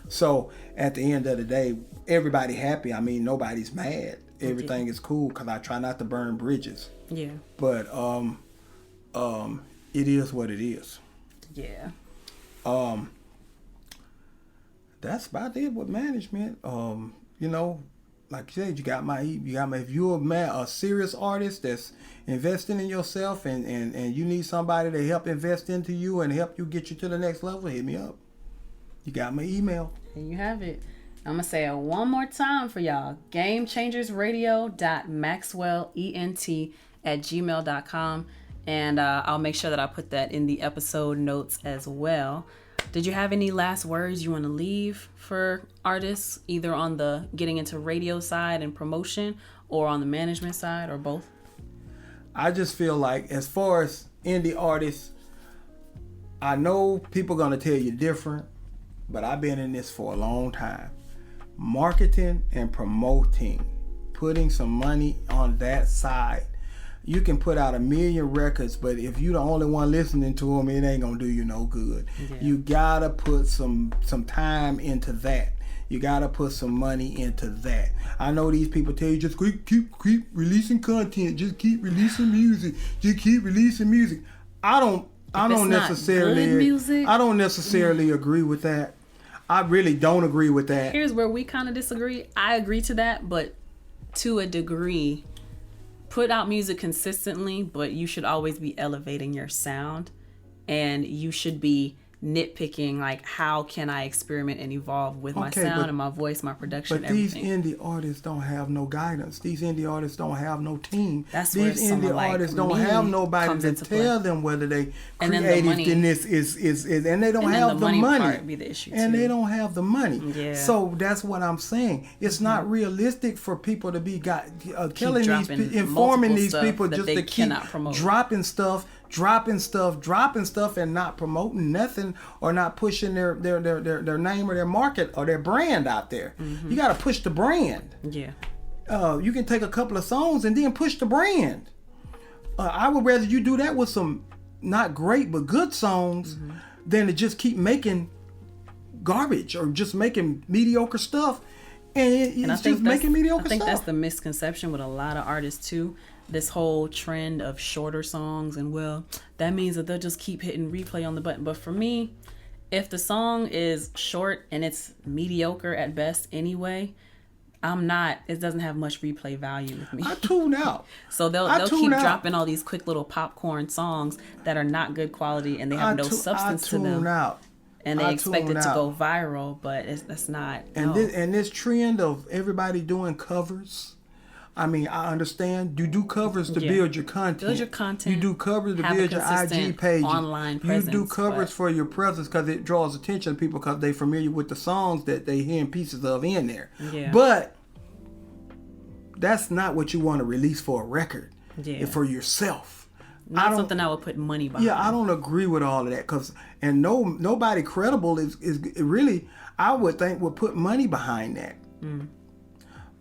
So at the end of the day, everybody happy. I mean, nobody's mad. Everything is cool because I try not to burn bridges. Yeah. But it is what it is. Yeah. That's about it with management. You know, like you said, you got my. If you're a serious artist that's investing in yourself and you need somebody to help invest into you and help you get you to the next level, hit me up. You got my email. And you have it. I'm going to say it one more time for y'all. gamechangersradio.maxwellent@gmail.com. And I'll make sure that I put that in the episode notes as well. Did you have any last words you want to leave for artists, either on the getting into radio side and promotion or on the management side or both? I just feel like as far as indie artists, I know people going to tell you different, but I've been in this for a long time. Marketing and promoting, putting some money on that side. You can put out 1 million records, but if you the only one listening to them, it ain't gonna do you no good. Yeah. You gotta put some time into that. You gotta put some money into that. I know these people tell you just keep releasing content, just keep releasing music, just keep releasing music. I don't necessarily agree with that. I really don't agree with that. Here's where we kind of disagree. I agree to that, but to a degree. Put out music consistently, but you should always be elevating your sound, and you should be nitpicking, like, how can I experiment and evolve with my sound and my voice, my production, but everything. These indie artists don't have no guidance. These indie artists don't have no team. That's where these indie artists don't have nobody to tell them whether they creative in this is and they don't have the money. Part be the issue and too. They don't have the money. Yeah. So that's what I'm saying. It's not realistic for people to be informing these people just to keep dropping stuff and not promoting nothing or not pushing their name or their market or their brand out there. You got to push the brand. Yeah. You can take a couple of songs and then push the brand. I would rather you do that with some not great but good songs than to just keep making garbage or just making mediocre stuff. And it's just making mediocre stuff. I think that's the misconception with a lot of artists too. This whole trend of shorter songs, and well, that means that they'll just keep hitting replay on the button. But for me, if the song is short and it's mediocre at best anyway, it doesn't have much replay value with me. I tune out. So they'll keep dropping all these quick little popcorn songs that are not good quality and they have no substance to them. And they expect it to go viral, but that's not. And this trend of everybody doing covers. I mean, I understand. You do covers to build your content. Build your content. You do covers to build your IG page. Online presence. You do covers for your presence because it draws attention to people because they're familiar with the songs that they hear pieces of in there. Yeah. But that's not what you want to release for a record. Yeah. For yourself. Not something I would put money behind. Yeah, I don't agree with all of that nobody credible is really, I would think, would put money behind that.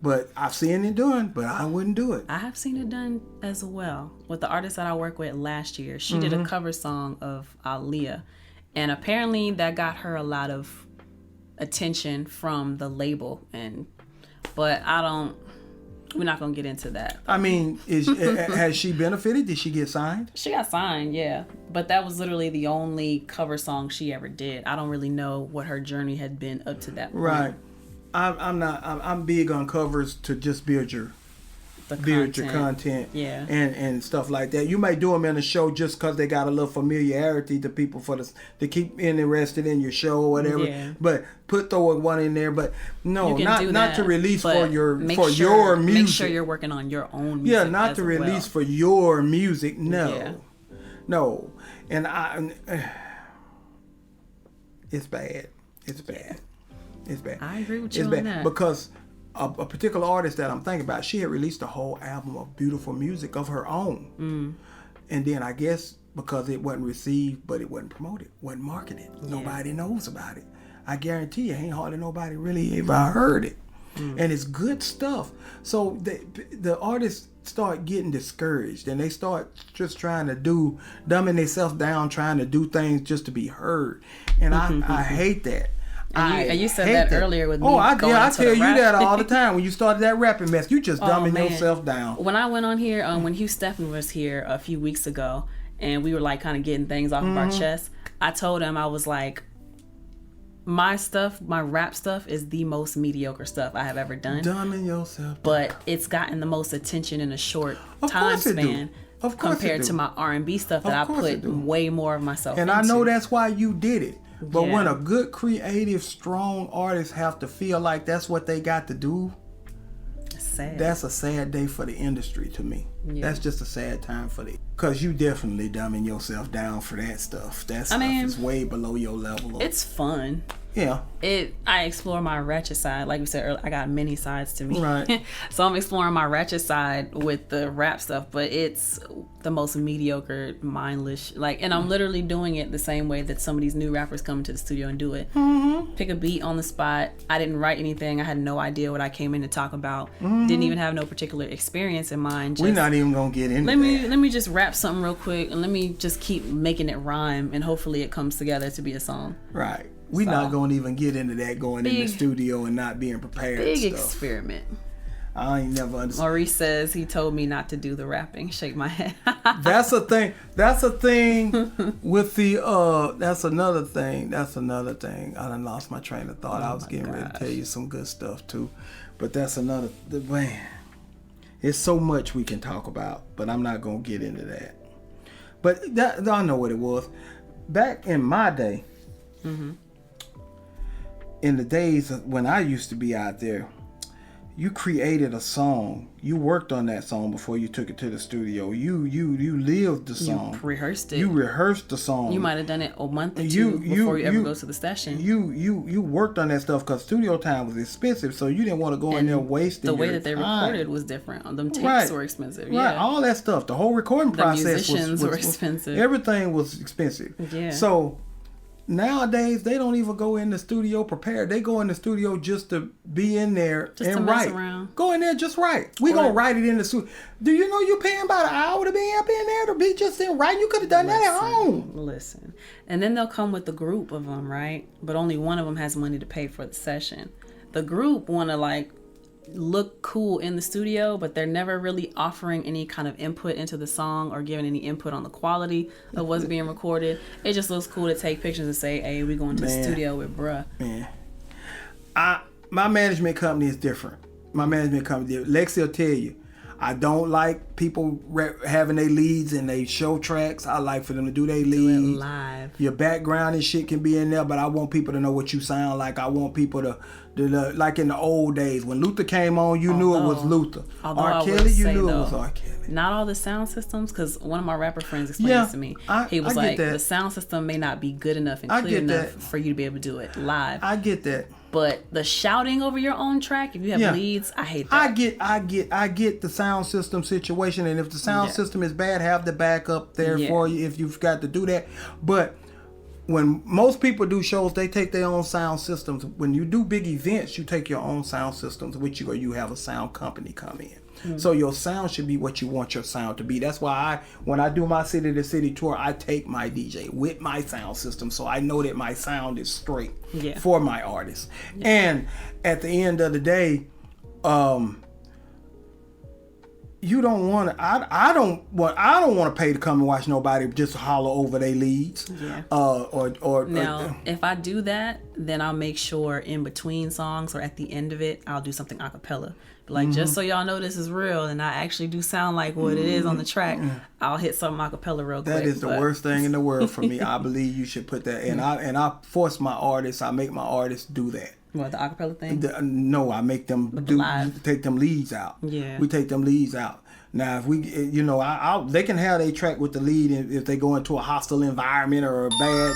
But I've seen it done, but I wouldn't do it. I have seen it done as well. With the artist that I worked with last year, she did a cover song of Aaliyah. And apparently that got her a lot of attention from the label. But we're not going to get into that. I mean, has she benefited? Did she get signed? She got signed, yeah. But that was literally the only cover song she ever did. I don't really know what her journey had been up to that point. Right. I'm big on covers to just build your spiritual content Yeah. and stuff like that. You may do them in a show just because they got a little familiarity to people to keep interested in your show or whatever. Yeah. But throw one in there. But no, You can not do not that, to release but for your your music. Make sure you're working on your own music. Yeah, not to release for your music. No. Yeah. No. And it's bad. It's bad. It's bad. I agree with you it's on bad that. because a particular artist that I'm thinking about, she had released a whole album of beautiful music of her own. And then I guess because it wasn't received, but it wasn't promoted, wasn't marketed. Nobody knows about it. I guarantee you, ain't hardly nobody really even heard it. And it's good stuff. So the artists start getting discouraged and they start just trying to dumbing themselves down, trying to do things just to be heard. And I hate that. And you said that earlier with me. I tell you that all the time. When you started that rapping mess, you just dumbing yourself down. When I went on here, when Hugh Stephan was here a few weeks ago, and we were like kind of getting things off of our chest, I told him, I was like, my rap stuff is the most mediocre stuff I have ever done. Dumbing yourself down. But it's gotten the most attention in a short time span. Compared to my R&B stuff that I put way more of myself into. And I know that's why you did it. But when a good, creative, strong artist have to feel like that's what they got to do, sad. That's a sad day for the industry to me. Yeah. That's just a sad time for the... Because you definitely dumbing yourself down for that stuff. That stuff is way below your level. It's fun. Yeah. I explore my ratchet side. Like we said earlier, I got many sides to me. Right. So I'm exploring my ratchet side with the rap stuff, but it's the most mediocre, mindless. And I'm literally doing it the same way that some of these new rappers come into the studio and do it. Pick a beat on the spot. I didn't write anything. I had no idea what I came in to talk about. Didn't even have no particular experience in mind. We're not even gonna get into that. Let me just rap something real quick, and let me just keep making it rhyme, and hopefully it comes together to be a song. Right. We're not going to even get into that going in the studio and not being prepared. Big experiment. I ain't never understood. Maurice says he told me not to do the rapping. Shake my head. That's a thing. That's a thing with the, that's another thing. That's another thing. I done lost my train of thought. I was getting ready to tell you some good stuff too. But that's another, man. It's so much we can talk about, but I'm not going to get into that. But I know what it was. Back in my day, in the days when I used to be out there, you created a song. You worked on that song before you took it to the studio. You lived the song. You rehearsed it. You rehearsed the song. You might have done it a month or two before you ever go to the session. You worked on that stuff because studio time was expensive, so you didn't want to go in there wasting your time. The way that they recorded was different. Them tapes were expensive. Right, yeah. all that stuff. The whole recording process musicians were expensive. Everything was expensive. Yeah. So nowadays, they don't even go in the studio prepared. They go in the studio just to be in there just and write. Go in there, just write. We gonna write it in the studio. Do you know you paying about an hour to be up in there to be just in writing? You could have done that at home. Listen. And then they'll come with the group of them, right? But only one of them has money to pay for the session. The group want to look cool in the studio, but they're never really offering any kind of input into the song or giving any input on the quality of what's being recorded. It just looks cool to take pictures and say, hey, we going to the studio with bruh. Man, my management company is different. My management company, LexC will tell you, I don't like people having their leads and they show tracks. I like for them to do their leads. Do it live. Your background and shit can be in there, but I want people to know what you sound like. I want people to like in the old days when Luther came on, you knew it was Luther. R. Kelly, you knew it was R. Kelly. Not all the sound systems, because one of my rapper friends explained this to me. He was like, the sound system may not be good enough and clear enough for you to be able to do it live. I get that. But the shouting over your own track, if you have leads, I hate that. I get the sound system situation, and if the sound system is bad, have the backup there for you if you've got to do that. But when most people do shows, they take their own sound systems. When you do big events, you take your own sound systems with you, or you have a sound company come in. So your sound should be what you want your sound to be. That's why when I do my city to city tour, I take my DJ with my sound system, so I know that my sound is straight for my artists. And at the end of the day, you don't want to. I don't want to pay to come and watch nobody just holler over their leads. Yeah. Now, if I do that, then I'll make sure in between songs or at the end of it, I'll do something a cappella. Like, just so y'all know this is real and I actually do sound like what it is on the track, I'll hit something a cappella real quick. That is the worst thing in the world for me. I believe you should put that. And I force my artists. I make my artists do that. What, the acapella thing? No, I make them take them leads out. Yeah. We take them leads out. Now, if we, they can have their track with the lead if they go into a hostile environment or a bad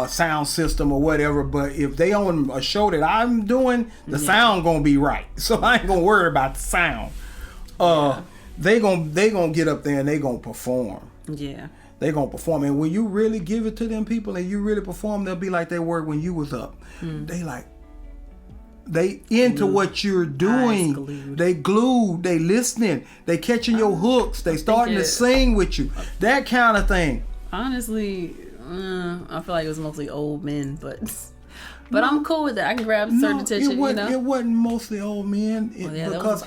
sound system or whatever. But if they on a show that I'm doing, the sound gonna be right. So I ain't gonna worry about the sound. They gonna get up there and they gonna perform. Yeah. They gonna perform, and when you really give it to them people and you really perform, they'll be like they were when you was up. They into what you're doing. They glued. They listening. They catching your hooks. They starting to sing with you. That kind of thing. Honestly, I feel like it was mostly old men, but I'm cool with that. I can grab certain attention. It wasn't mostly old men because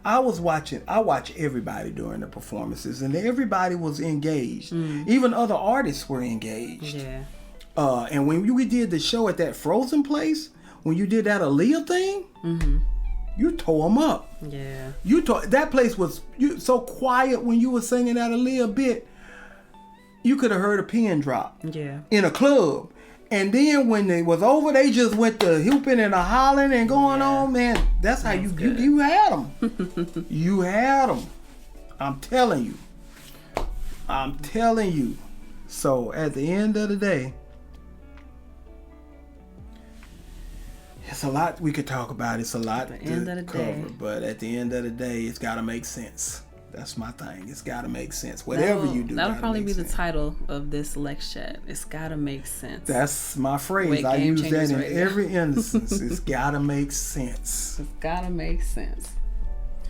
I watch everybody during the performances, and everybody was engaged. Even other artists were engaged. Yeah. And when we did the show at that Frozen place, when you did that Aaliyah thing, you tore them up. Yeah. That place was so quiet when you were singing that Aaliyah bit. You could have heard a pin drop. Yeah. In a club. And then when it was over, they just went to hooping and hollering and going on, man. That's how you had them. You had them. I'm telling you. So at the end of the day, it's a lot we could talk about. It's a lot to cover. But at the end of the day, it's got to make sense. That's my thing. It's got to make sense. Whatever you do, that'll probably be the title of this LexChat. It's got to make sense. That's my phrase. I use that in every instance. It's got to make sense. It's got to make sense.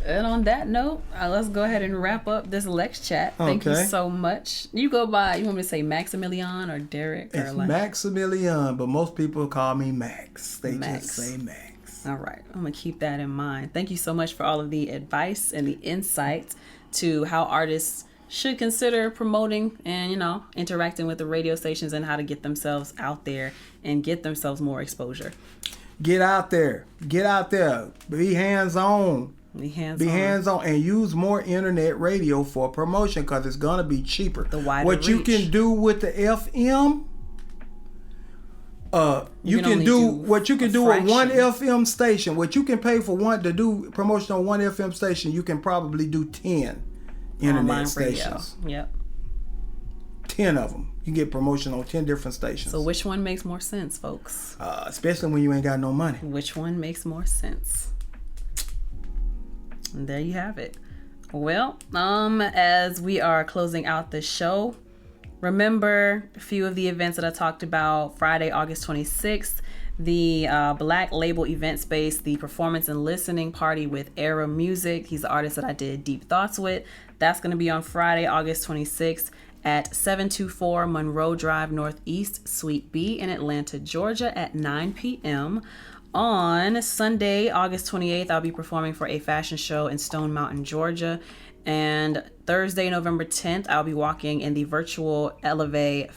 And on that note, let's go ahead and wrap up this LexChat. Thank you so much. You go by, you want me to say Maximillion or Derek? It's Maximillion, but most people call me Max. They just say Max. All right. I'm going to keep that in mind. Thank you so much for all of the advice and the insight to how artists should consider promoting and, interacting with the radio stations and how to get themselves out there and get themselves more exposure. Get out there. Be hands-on. Be hands-on and use more internet radio for promotion because it's going to be cheaper. The wider reach. You can do with the FM, you can do what you can do with one FM station. What you can pay for to do promotion on one FM station, you can probably do 10 internet stations. Yep. 10 of them. You can get promotion on 10 different stations. So which one makes more sense, folks? Especially when you ain't got no money. Which one makes more sense? And there you have it. Well, as we are closing out the show, remember a few of the events that I talked about. Friday, August 26th, the Black Label Event Space, the Performance and Listening Party with Era Music. He's the artist that I did Deep Thoughts with. That's going to be on Friday, August 26th at 724 Monroe Drive Northeast, Suite B in Atlanta, Georgia at 9 p.m. On Sunday, August 28th, I'll be performing for a fashion show in Stone Mountain, Georgia. And Thursday, November 10th, I'll be walking in the virtual Rue Elevate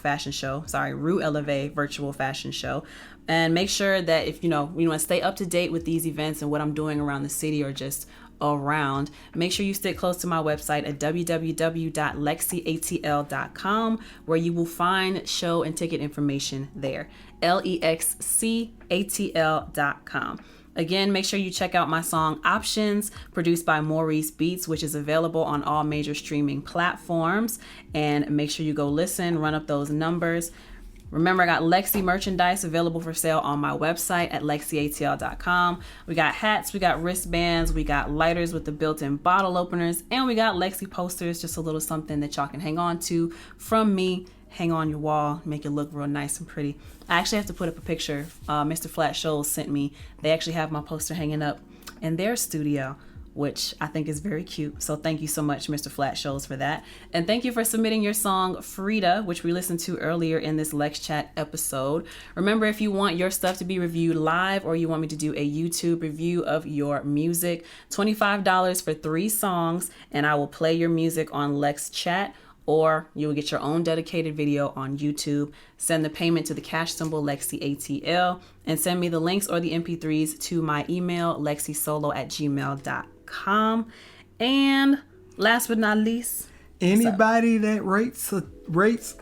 virtual fashion show. And make sure that if you want to stay up to date with these events and what I'm doing around the city or just around, make sure you stick close to my website at www.LexCATL.com, where you will find show and ticket information there. LEXCATL.com. Again, make sure you check out my song Options, produced by Maurice Beats, which is available on all major streaming platforms. And make sure you go listen, run up those numbers. Remember, I got LexC merchandise available for sale on my website at LexCATL.com. We got hats, we got wristbands, we got lighters with the built-in bottle openers, and we got LexC posters, just a little something that y'all can hang on to from me. Hang on your wall, make it look real nice and pretty. I actually have to put up a picture. Mr. Flat Shoals sent me. They actually have my poster hanging up in their studio. which I think is very cute. So thank you so much, Mr. Flat Shows, for that. And thank you for submitting your song, Frida, which we listened to earlier in this LexChat episode. Remember, if you want your stuff to be reviewed live or you want me to do a YouTube review of your music, $25 for 3 songs, and I will play your music on LexChat, or you will get your own dedicated video on YouTube. Send the payment to the cash symbol LexCATL and send me the links or the MP3s to my email, lexisolo@gmail.com. And last but not least, anybody that rates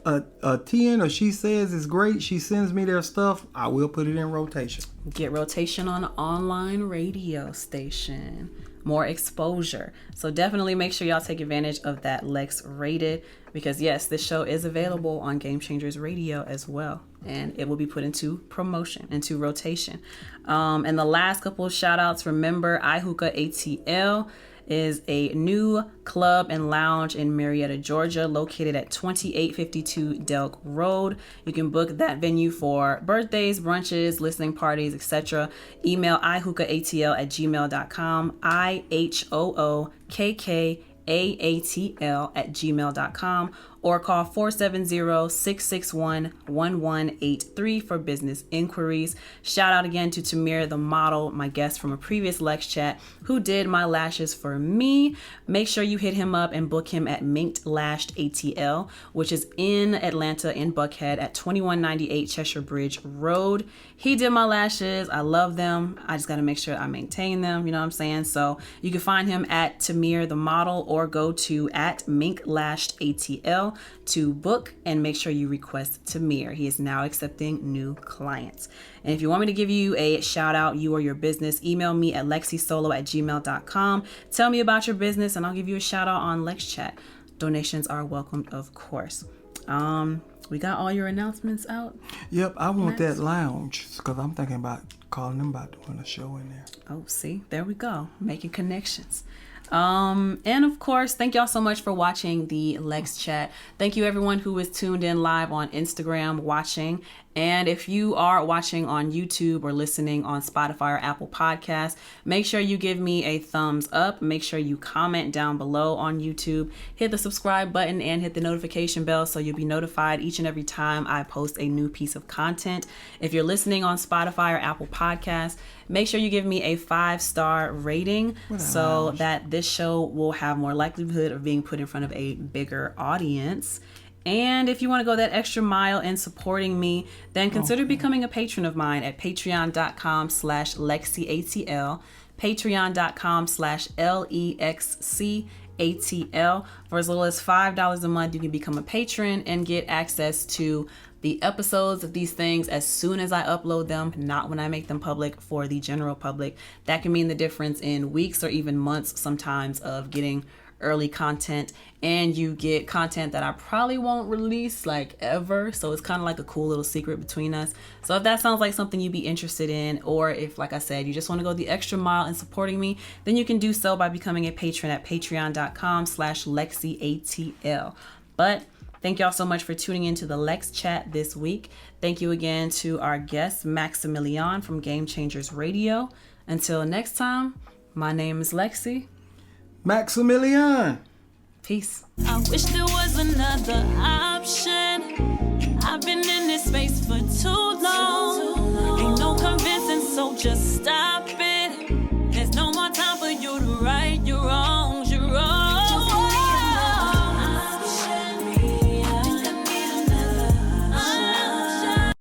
a 10 or she says is great, she sends me their stuff, I will put it in rotation. Get rotation on an online radio station. More exposure. So definitely make sure y'all take advantage of that Lex Rated, because yes, this show is available on Game Changers Radio as well, and it will be put into promotion, into rotation. And the last couple of shout outs, remember ATL is a new club and lounge in Marietta, Georgia, located at 2852 Delk Road. You can book that venue for birthdays, brunches, listening parties, etc. Email ihookatl@gmail.com, IHOOKKAATL@gmail.com, or call 470-661-1183 for business inquiries. Shout out again to Tamir, the model, my guest from a previous LexChat, who did my lashes for me. Make sure you hit him up and book him at Minked Lashed ATL, which is in Atlanta, in Buckhead, at 2198 Cheshire Bridge Road. He did my lashes. I love them. I just got to make sure I maintain them. You know what I'm saying? So you can find him at Tamir, the model, or go to at Mink Lashed ATL to book, and make sure you request Tamir. He is now accepting new clients. And if you want me to give you a shout out, you or your business, email me at lexisolo@gmail.com. Tell me about your business and I'll give you a shout out on LexChat. Donations are welcomed, of course. We got all your announcements out. Yep, I want that lounge because I'm thinking about calling them about doing a show in there. Oh, see, there we go, making connections. And of course, thank y'all so much for watching the LexChat. Thank you everyone who is tuned in live on Instagram watching. And if you are watching on YouTube or listening on Spotify or Apple Podcasts, make sure you give me a thumbs up. Make sure you comment down below on YouTube. Hit the subscribe button and hit the notification bell so you'll be notified each and every time I post a new piece of content. If you're listening on Spotify or Apple Podcasts, make sure you give me a 5-star rating so that this show will have more likelihood of being put in front of a bigger audience. And if you want to go that extra mile in supporting me, then consider becoming a patron of mine at patreon.com/LexCATL, patreon.com/LEXCATL. For as little as $5 a month, you can become a patron and get access to the episodes of these things as soon as I upload them, not when I make them public for the general public. That can mean the difference in weeks or even months sometimes of getting early content, and you get content that I probably won't release like ever, so it's kind of like a cool little secret between us. So if that sounds like something you'd be interested in, or if, like I said, you just want to go the extra mile in supporting me, then you can do so by becoming a patron at patreon.com/LexCATL. But thank y'all so much for tuning into the LexChat this week. Thank you again to our guest Maximillion from Game Changers Radio. Until next time, my name is Lexi. Maximillion. Peace. I wish there was another option. I've been in this space for too